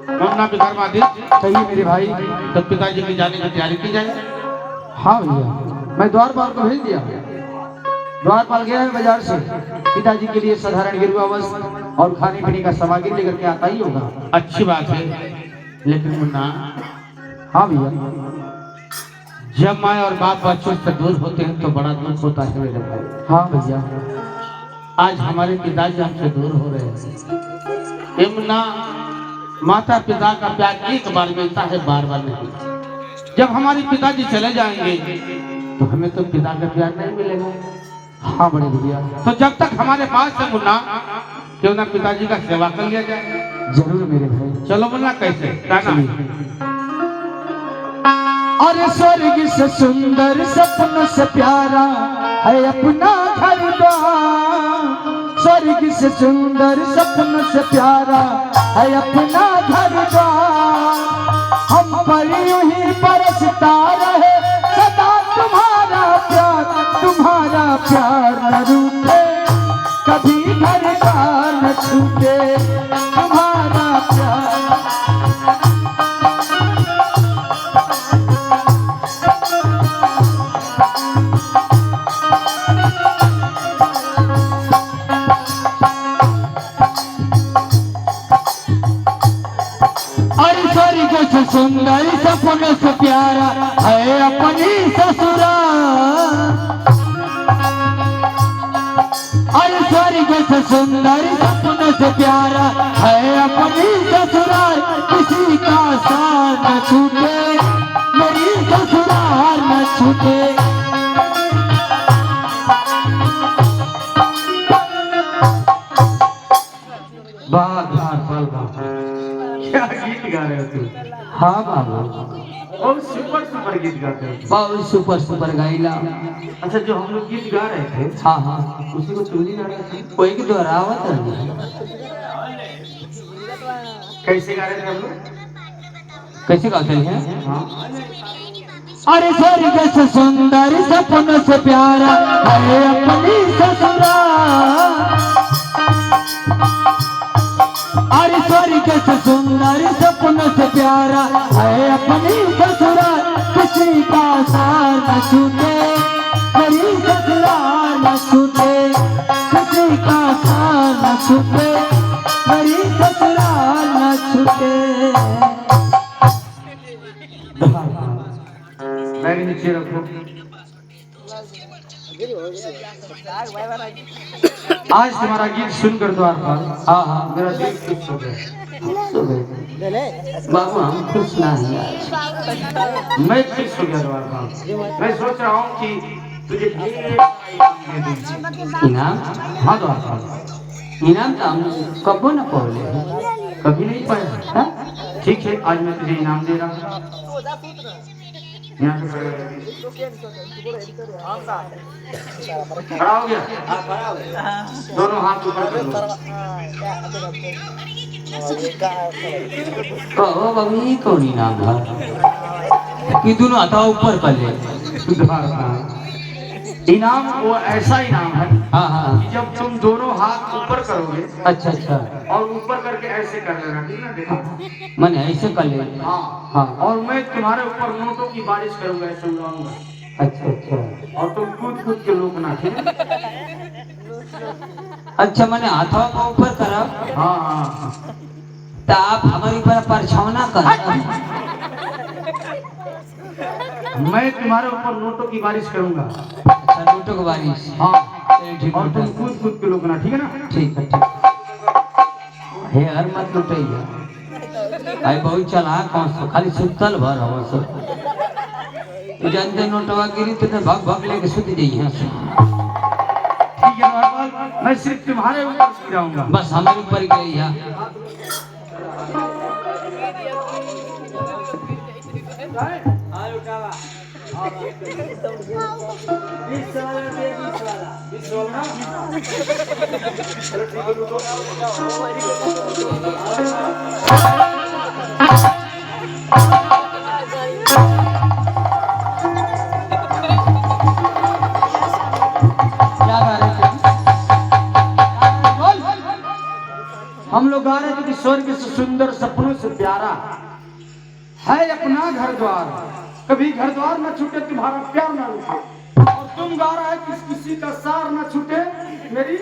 मुन्ना भी करवा दे। कहिए मेरे भाई। तो पिताजी की जाने की तैयारी की जाए। हाँ भैया, मैं द्वारपाल को भेज दिया। द्वारपाल गया है बाजार से, पिताजी के लिए साधारण गेरुआ वस्त्र और खाने पीने का सामग्री लेकर के आता ही होगा। अच्छी बात है, लेकिन मुन्ना। हाँ भैया। जब माँ और बाप बच्चों से दूर होते हैं तो बड़ा दुख होता है मेरे भाई। हाँ भैया। आज हमारे पिताजी हमसे दूर हो रहे हैं। ये मुन्ना, माता पिता का प्यार एक बार मिलता है, बार बार नहीं। जब हमारे पिताजी चले जाएंगे तो हमें तो पिता का प्यार नहीं मिलेगा। हाँ बड़े भैया। तो जब तक हमारे पास है मुन्ना, क्यों ना पिताजी का सेवा कर लिया जाए। जरूर मेरे भाई। चलो मुन्ना, कैसे कहना। अरे स्वर्ग से सुंदर सपनों से प्यारा है अपना घर द्वार। स्वर्ग से सुंदर सपनों से प्यारा है अपना घर द्वार। हम पर यूं ही बरसता रहे सदा तुम्हारा प्यार न रूठे, कभी घर का न छूटे तुम्हारा प्यार। सुंदर सपनों से प्यारा है अपनी ससुराल। अरे स्वर्ग से सुंदर सपनों से प्यारा है अपनी ससुराल। किसी का साथ न छूटे, मेरी ससुराल न छूटे। क्या गीत गा रहे हो तुम? हाँ बाबू, बहुत सुपर गीत गाते हो। बहुत सुपर गाइला। अच्छा, जो हम लोग गीत गा रहे थे, हाँ हाँ, उसी को तुम नहीं गा रहे थे? कोई की दोहरावत है। कैसे गा रहे थे हम लोग? कैसे गाते हैं? हाँ, अरे स्वर्ग से सुंदर सपनों से प्यारा है अपनी ससुराल। अरे स्वर्ग से सुंदर सपनों से प्यारा है अपनी ससुराल। किसी का सार न छूटे, मेरी ससुराल न छूटे। किसी का सार न छूटे, मेरी ससुराल न छूटे। बैग नीचे रखो। आज तुम्हारा गीत सुनकर द्वारपाल हाँ हाँ मेरा दिल खुश हो गया खुश हो गए बाबू हम खुश नहीं आज मैं खुश हो गया द्वारपाल। मैं सोच रहा हूँ कि तुझे ढेर इनाम हाँ द्वारपाल, इनाम तो हम कबो न पढ़ले कभी नहीं पढ़े। हाँ? ठीक है, आज मैं तुझे इनाम दे रहा हूँ। यहाँ पे खड़े हो जाइए। खड़ा हो गया, दोनों हाथ ऊपर कर लो। कहो बाबू ये कौन इनाम है कि दोनों हाथा ऊपर कर ले इनाम वो ऐसा इनाम है हाँ हाँ कि जब तुम दोनों हाथ ऊपर करोगे अच्छा अच्छा और ऊपर करके ऐसे कर लेना, ठीक ना? देखो मैंने ऐसे कर ले हाँ हाँ और मैं तुम्हारे ऊपर नोटों की बारिश करूंगा, ऐसे उड़ाऊंगा अच्छा अच्छा और तुम कूद कूद के रोकना, ठीक है? अच्छा मैंने हाथों को ऊपर करा हाँ हाँ तो आप हमारी पर परछावना कर मैं तुम्हारे ऊपर नोटों की बारिश करूंगा। अच्छा नोटों की बारिश हाँ ठीक और तुम है कूद कूद के रोकना, ठीक है ना? ठीक है ठीक है हर मत लुटैया भाई बहुत चला कौन सा खाली सुतल भर हो सब तू जानते नोटवा गिरी तो भाग भाग लेके सुत जाइए यहाँ से ठीक है नॉर्मल, मैं सिर्फ तुम्हारे ऊपर सो जाऊंगा। बस हमारे ऊपर गई है क्या गा रहे थे? हम लोग गा रहे थे कि स्वर्ग से सुंदर सपनों से प्यारा है अपना घर द्वार, कभी घर द्वार न छूटे तुम्हारा प्यार न रुके। और तुम गा रहा है कि किसी का सार न छूटे मेरी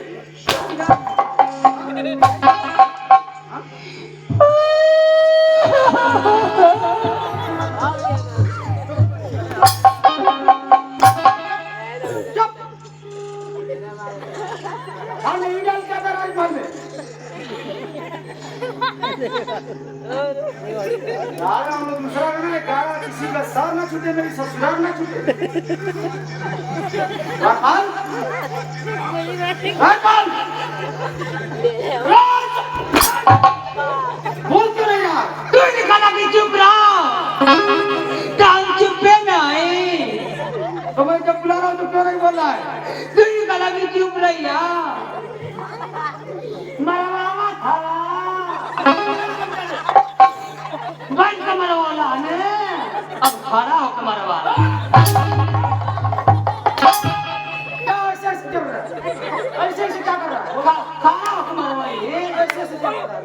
हाँ नहीं डाल क्या था राजभर में यार हम लोग दूसरा गाना गा रहा किसी का सार न छूटे मेरी ससुराल न छूटे। राजपाल राजपाल बोल क्यों नहीं यार? तू निकाला कि चुप रहो टांग चुप्पे में आए तो मैं जब बुला रहा हूँ तो क्यों नहीं बोल रहा है? तू निकाला कि चुप रही यार मरवावा था बंद कमर वाला ने अब खड़ा हो कमर वाला क्या ऐसे ऐसे कर रहा है? ऐसे ऐसे क्या कर रहा है? खड़ा हो कमर वाली ऐसे ऐसे क्या कर रहा है?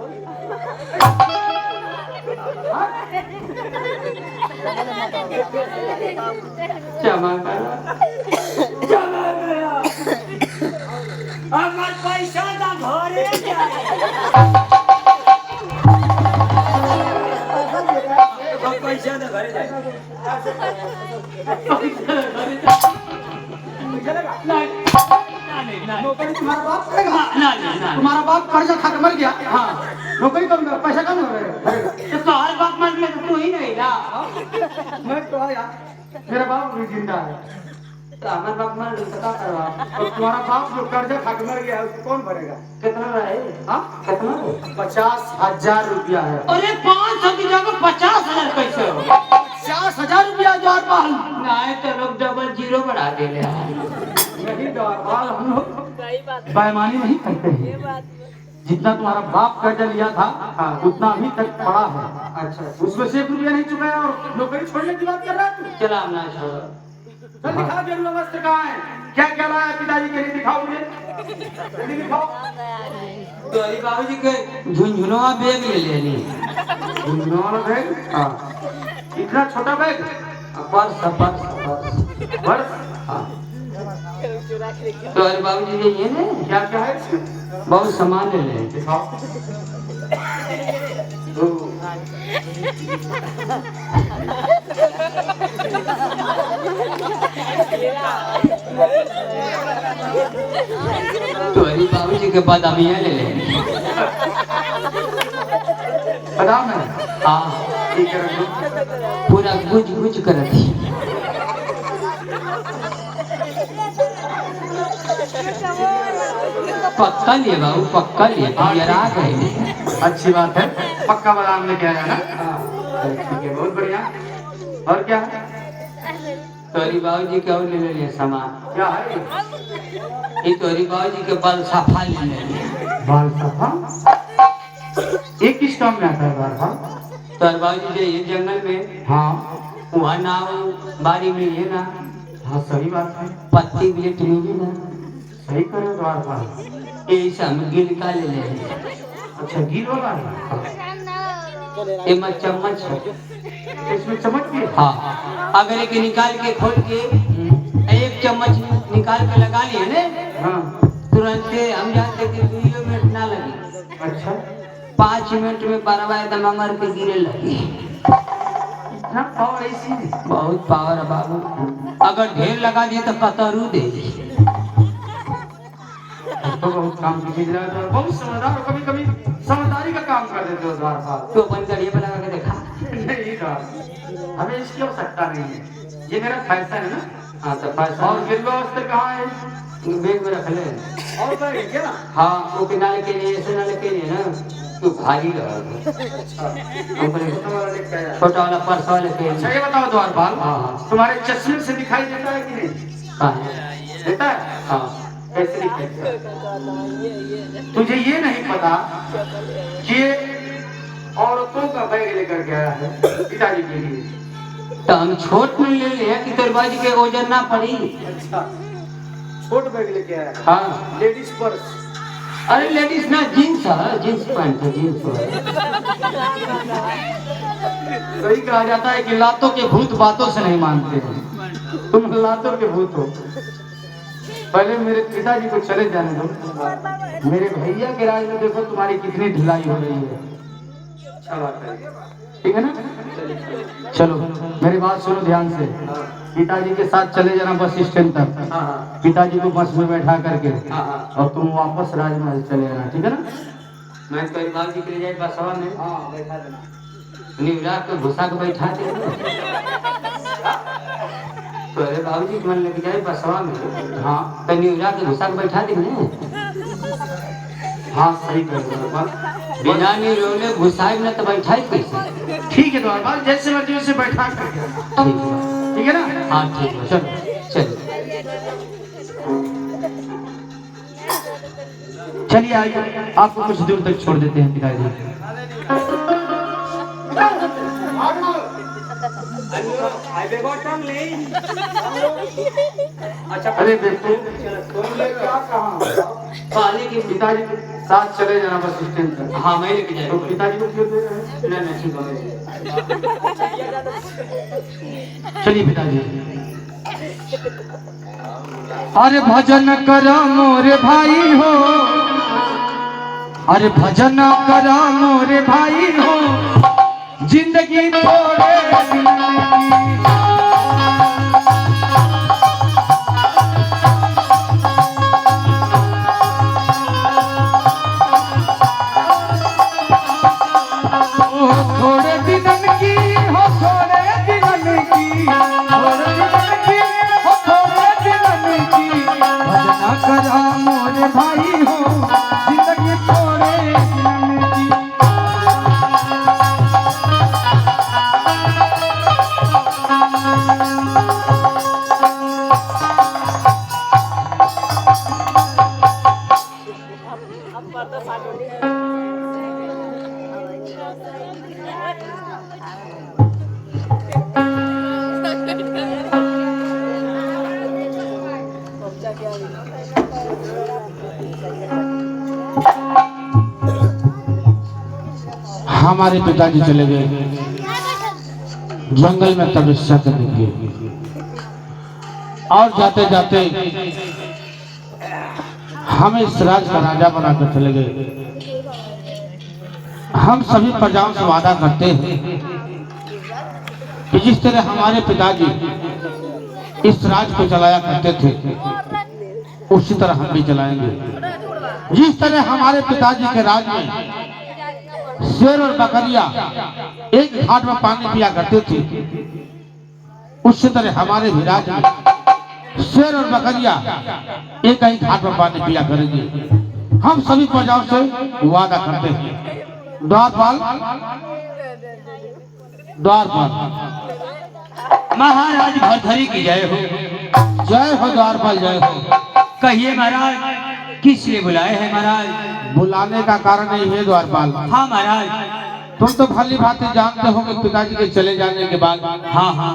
हाँ? चमक अगर पैसा ना घरे पैसा ना घरे जाए नौकरी तुम्हारा बाप करेगा? तुम्हारा बाप कर्जा खा के मर गया। हाँ नौकरी कौन करेगा? पैसा कौन करेगा? तो हर बाप मन में तू ही नहीं ना मैं तो आया, मेरा बाप भी जिंदा है तो हमारे बाप मन पता करवा और तुम्हारा बाप जो कर्जा खा के मर गया है उसको कौन भरेगा? कितना रहे हाँ कितना रहे 50,000 रुपया है। अरे 500 की जगह 50,000 कैसे हो 50,000 रुपया द्वारपाल। नहीं तो लोग डबल जीरो बढ़ा दे ले नहीं द्वारपाल, हम लोग बेईमानी नहीं करते हैं। जितना तुम्हारा बाप कर्जा लिया था उतना अभी तक पड़ा है। अच्छा उसमें से 1 रुपया नहीं चुकाया और नौकरी छोड़ने की बात कर रहा है तू? चला ना छोड़ो चल दिखा गेरुआ वस्त्र कहाँ है? क्या क्या लाया पिताजी के लिए? दिखाओ मुझे, जल्दी दिखाओ। तो अरे बाबूजी के झुंझुनवा बैग ले लेनी झुंझुनवा वाला बैग? हाँ इतना छोटा बैग? पर्स हाँ तो अरे बाबूजी के ये ने क्या क्या है इसमें? बहुत सामान ले ले दिखाओ। तुम्हारी बाबूजी के बादामिया ले ले। बादाम है। हाँ ठीक है रख दो। पूरा गुज गुज कर रखी। पक्का लिए बाबू, पक्का लिए, जरा गए। अच्छी बात है, पक्का बादाम लेके आया ना। ठीक है, बहुत बढ़िया। और क्या है? तोरी बाबूजी के और ले लिए सामान। क्या है? ये तोरी बाबूजी के बाल सफा ले लिए। बाल सफा? ये किस काम में आता है बाल सफा? तोरी बाबूजी जो ये जंगल में, हाँ वहाँ नाव बारी में ये ना, हाँ सही बात है। पत्ती बिलेट मिली ना, सही करे द्वार पर। ये सब गिल का ले ले। अच्छा घी वाला है। ये मत चम्मच है। इसमें चम्मच भी है? हाँ, अगर एक निकाल के खोल के एक चम्मच निकाल के लगा लिए ने, हाँ। तुरंत हम जानते कि 2 मिनट ना लगे। अच्छा 5 मिनट में बरवा एकदम अंगर के गिरे लगी। इतना पावर ऐसी है? बहुत पावर है बाबू, अगर ढेर लगा दिए तो कतरू दे। तो बहुत काम की चीज है, बहुत समझदार हो। कभी कभी समझदारी का काम कर देते हो द्वार पर। तो अपन गाड़िया बना के देखा। नहीं द्वार, हमें इसकी आवश्यकता नहीं है, ये मेरा फैशन है ना। हाँ तो पैसा और गिरवा वस्त्र कहाँ है? बैग में रख ले। और बैग है क्या? हाँ वो किनारे के लिए, ऐसे नाले के लिए ना, तू भारी रहा। छोटा वाला पर्स वाले के अच्छा लिए। ये बताओ द्वारपाल, हाँ हाँ। तुम्हारे चश्मे से दिखाई देता है कि नहीं? कहाँ है? देता है? हाँ कैसे दिखाई देता है? तुझे ये नहीं पता कि ये औरतों का बैग लेकर के आया है पिताजी के लिए। तो हम छोट में ले लिया कि तेरे बाजी के ओजन ना पड़ी। अच्छा छोट बैग लेके आया है। हाँ लेडीज पर्स। अरे लेडीज ना, जींस है, जींस पैंट है, जींस है। सही कहा जाता है कि लातों के भूत बातों से नहीं मानते हैं। तुम लातों के भूत हो। पहले मेरे पिताजी को चले जाने दो। मेरे भैया के राज में देखो तुम्हारी कितनी ढिलाई हो रही है। अच्छा बात है, ठीक है ना? चलो मेरी बात सुनो ध्यान से। पिताजी के साथ चले जाना बस स्टैंड तक। पिताजी को बस में बैठा करके और तुम वापस राजमहल चले जाना, ठीक है ना? मैं तेरे बाजी के लिए जाए बसवा में। हाँ बैठा देना। निवरा के घुसा के बैठा दे। तोरे बाबूजी के मन लग जाए बसवा में। हाँ तो निवरा के घुसा के बैठा दे ने। हाँ सही कर रहे हो। बिना निरोले घुसाए न तो बैठाई कैसे? ठीक है द्वारपाल, जैसे मर्जी वैसे बैठा करके। ठीक है, ठीक है ना? हाँ ठीक है, चलो चल। चलिए आइए, आपको कुछ दूर तक छोड़ देते हैं पिताजी। अच्छा अरे बेटू पाले की पिताजी के साथ चले जाना बस स्टैंड तक। हाँ मैं लेके तो जाए। पिताजी को क्यों दे रहे हैं? नहीं नहीं ठीक है। चलिए पिताजी। अरे भजन करो मोरे भाई हो, अरे भजन करो मोरे भाई हो, जिंदगी थोड़े दिन की। थोड़े दिनन की हो, थोड़े दिनन की, थोड़े दिनन की हो, थोड़े दिनन की। भजना करा मोरे भाई हो, जिंदगी थोड़े दिनन की। हमारे पिताजी चले गए जंगल में तपस्या करने के लिए, और जाते जाते हमें इस राज का राजा बनाकर चले गए। हम सभी प्रजाओं से वादा करते हैं कि जिस तरह हमारे पिताजी इस राज को चलाया करते थे, उसी तरह हम भी चलाएंगे। जिस तरह हमारे पिताजी के राज में शेर और बकरिया एक घाट में पानी पिया करते थे, उसी तरह हमारे भी राज में शेर और बकरिया एक ही घाट में पानी पिया करेंगे। हम सभी प्रजाओं से वादा करते हैं। द्वारपाल, द्वारपाल, महाराज भरथरी की जय हो। जय हो द्वारपाल, जय हो। कहिए महाराज, किस लिए बुलाए हैं महाराज? बुलाने का कारण यही है द्वारपाल, हाँ महाराज। तुम तो भली भांति जानते हो कि पिताजी के चले जाने के बाद हाँ हाँ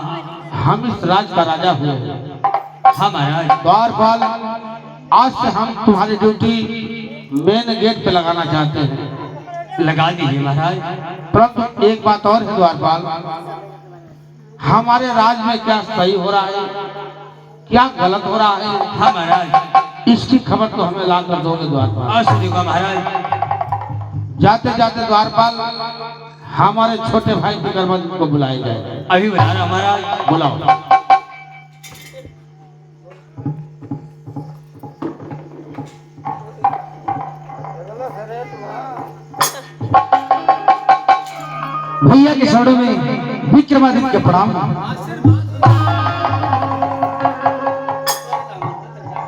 हम इस राज का राजा हुए हैं। हाँ महाराज। द्वारपाल, आज से हम तुम्हारी ड्यूटी मेन गेट पे लगाना चाहते हैं। लगा दीजिए महाराज। परंतु एक बात और है द्वारपाल, हमारे राज में क्या सही हो रहा है, क्या गलत हो रहा है, हाँ महाराज। इसकी खबर तो हमें ला कर दोगे द्वारपाल। और सुनिएगा महाराज। जाते जाते द्वारपाल, हमारे छोटे भाई फिक्रमंद को बुलाए जाए। अभी बुला रहा महाराज। बुलाओ। भैया के चरणों में विक्रमादित्य के प्रणाम।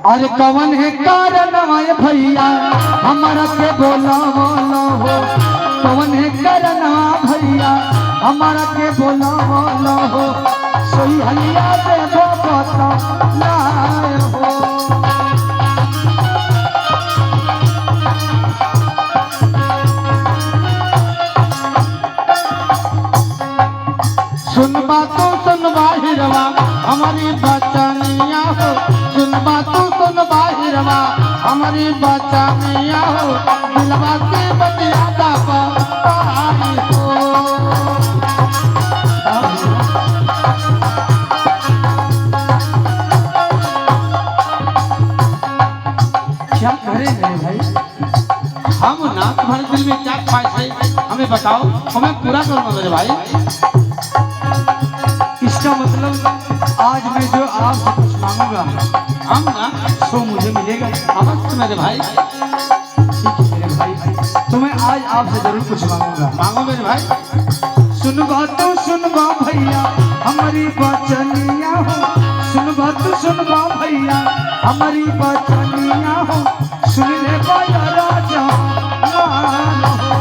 अरे कवन है कारण आए भैया हमारा के बोला बोला हो, कवन है कारण भैया हमारा के बोला बोला हो, सोई हलिया दे दो बता लाए हो। सुनबा तो सुनबा हिरवा हमारी बचनिया हो, सुनबा तो सुनबा हिरवा हमारी बचनिया हो, दिलवा के बतिया दा पाई हो। क्या करे मेरे भाई? हम ना तुम्हारे दिल में क्या ख्वाहिश है हमें बताओ, हमें पूरा करूंगा मेरे भाई। इसका मतलब आज मैं जो आपसे कुछ मांगूंगा हम ना सो मुझे मिलेगा। अवश्य मेरे भाई। ठीक है मेरे भाई, तो मैं आज आपसे जरूर कुछ मांगूंगा। मांगो मेरे भाई। सुनबा तो सुनबा भैया हमारी बचनिया हो, सुनबा तो सुनबा भैया हमारी बचनिया हो, सुन ले पाया राजा मान हो।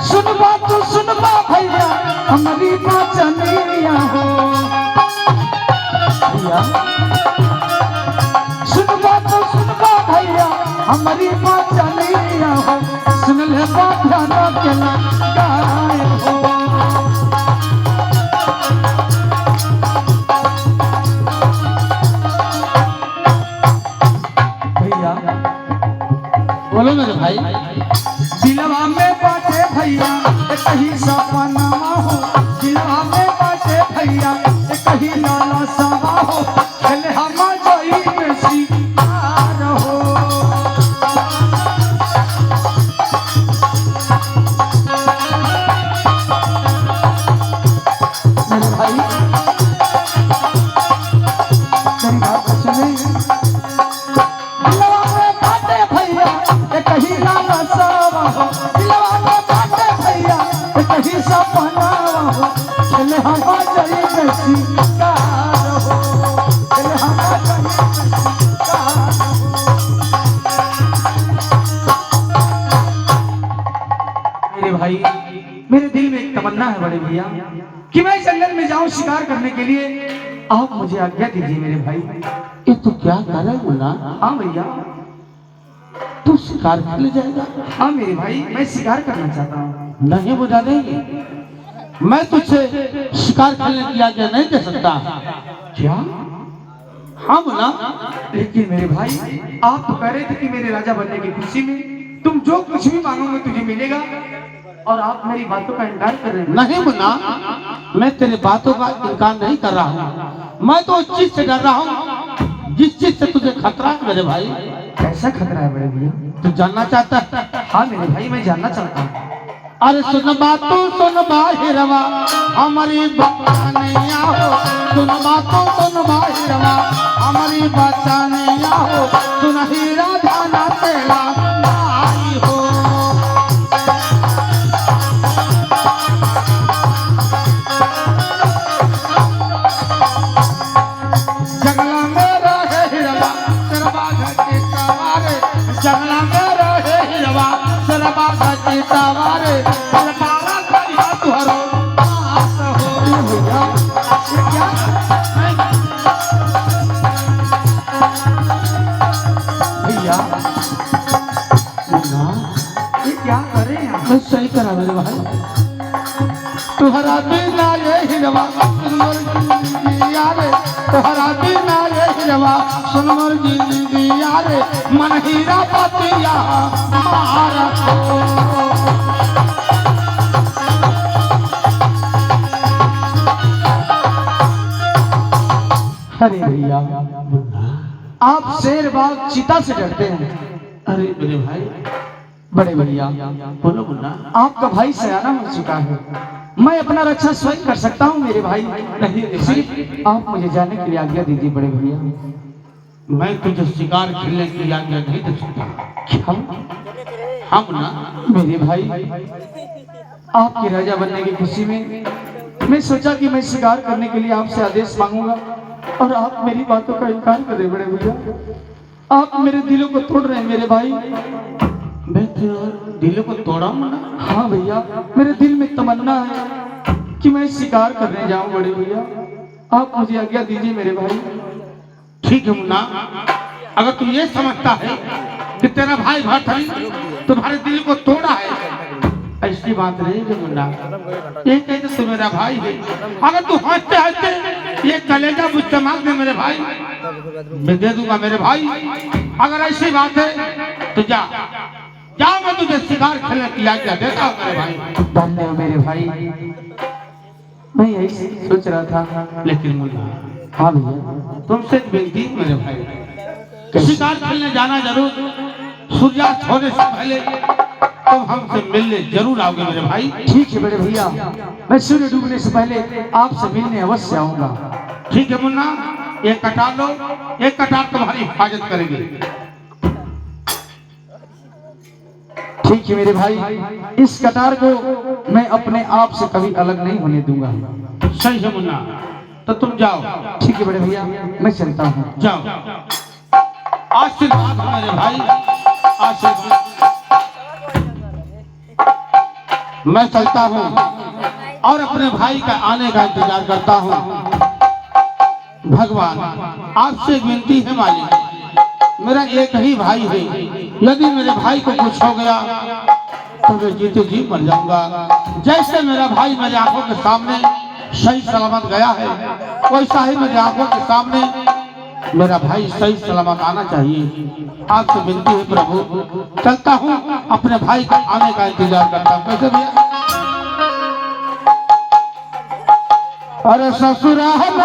सुनबा तो सुनबा भैया हमारी बचनिया हो, भैया सुनबा तो सुनबा भैया हमारी बचनिया हो, सुन ले बाध्या न के लगाए हो। भैया बोलो मेरे भाई। दिलवा में बाटे भैया एक ही सपना हो, दिलवा में बाटे भैया एक ही लाला सवा हो, चले हम जोई में शिकार हो। मेरे भाई मेरी बात सुने, दिलवा में बाटे भैया एक ही लाला सवा हो, दिलवा में बाटे भैया एक ही सपना हो, चले हम जोई में शिकार हो, चले हम जोई में शिकार हो। मेरे भाई, मेरे दिल में एक तमन्ना है बड़े भैया कि मैं जंगल में जाऊं शिकार करने के लिए। आप मुझे आज्ञा दीजिए मेरे भाई। ये तू क्या कर रहा है मुन्ना? हाँ भैया, तू शिकार कर ले जाएगा? हाँ मेरे भाई, मैं शिकार करना चाहता हूँ। नहीं बुझा देंगे, मैं तुझसे शिकार खेलने की आज्ञा नहीं दे सकता। क्या? हाँ मुन्ना। लेकिन मेरे भाई, आप तो कह रहे थे कि मेरे राजा बनने की खुशी में तुम जो कुछ भी मांगोगे तुझे मिलेगा, और आप मेरी बातों का इनकार कर रहे हैं। नहीं मुन्ना, मैं तेरी बातों का इनकार नहीं कर रहा हूँ। मैं तो उस चीज से डर रहा हूँ जिस चीज से तुझे खतरा है मेरे भाई। कैसा खतरा है बड़े भैया? तू जानना चाहता है? हाँ मेरे भाई, मैं जानना चाहता हूँ। अरे सुन बातू सुन बाहिरवा हमारी बचानिया हो, सुन बातू सुन बाहिरवा हमारी बचानिया हो, सुन हीरा जाना तेला आई हो। जगला मेरा है हिरवा सरबा घटी सवारे, जगला मेरा है हिरवा सरबा घटी सवारे, सरबारा करिया तुहरो पास हो। भैया ये क्या, भैया ये क्या कर रहे हैं आप? मैं सही करा मेरे भाई, तुहरा बिना ये हिरवा सुन मोर जिंदगी यारे, तुहरा बिना ये हिरवा सुन मोर जिंदगी यारे, मन हीरा पतिया मारा हो। अरे भैया, आप शेर बाघ चीता से डरते हैं। अरे मेरे भाई, बड़े भैया, बोलो मुन्ना। आपका भाई सयाना हो चुका है, मैं अपना रक्षा स्वयं कर सकता हूँ मेरे भाई। नहीं रे भाई, सिर्फ आप मुझे जाने के लिए आज्ञा दीजिए बड़े भैया। मैं तुझे शिकार खेलने की आज्ञा नहीं दे सकता। क्या हाँ मुन्ना, मेरे भाई, आपके राजा बनने की खुशी में मैं सोचा कि मैं शिकार करने के लिए आपसे आदेश मांगूंगा और आप मेरी बातों का इनकार कर रहे बड़े भैया। आप मेरे दिलों को तोड़ रहे हैं मेरे भाई। मैं तेरे दिल को तोड़ा मुन्ना। हाँ भैया, मेरे दिल में तमन्ना है कि मैं शिकार करने जाऊं बड़े भैया। आप मुझे आज्ञा दीजिए मेरे भाई। ठीक है मुन्ना, अगर तू ये समझता है कि तेरा भाई भरथरी तुम्हारे दिल को तोड़ा है, ऐसी बात नहीं है मुन्ना। ये कहे तो तू मेरा भाई है। अगर तू हंसते हंसते ये कलेजा मुझसे मांग दे मेरे भाई, मैं दे दूंगा मेरे भाई। अगर ऐसी बात है तो जा जा, मैं तुझे शिकार खेलने की आज्ञा देता हूँ मेरे भाई। धन्यवाद मेरे भाई, मैं यही सोच रहा था। लेकिन मुन्ना, हाँ भैया, तुमसे एक विनती है मेरे भाई, शिकार खेलने जाना जरूर, सूर्यास्त होने से पहले तुम हमसे मिलने जरूर आओगे मेरे भाई। ठीक है बड़े भैया, मैं सूर्य डूबने से पहले आपसे मिलने अवश्य आऊंगा। ठीक है मुन्ना, एक कटार लो, एक कटार तुम्हारी हिफाजत करेगी। ठीक है मेरे भाई, इस कटार को मैं अपने आप से कभी अलग नहीं होने दूंगा। सही है मुन्ना, तो तुम जाओ। ठीक है बड़े भैया, मैं चलता हूँ। जाओ, आशीर्वाद हो मेरे भाई, आशीर्वाद। मैं चलता हूँ और अपने भाई का आने का इंतजार करता हूँ। भगवान, आपसे एक विनती है मालिक, मेरा एक ही भाई है, यदि मेरे भाई को कुछ हो गया तो मैं जीते जी मर जाऊंगा। जैसे मेरा भाई मेरे आंखों के सामने सही सलामत गया है, वैसा ही मेरे आंखों के सामने मेरा भाई सही सलामत आना चाहिए। आपसे विनती है प्रभु, चलता हूँ, अपने भाई के आने का इंतजार करता हूँ। कैसे भैया? अरे ससुराल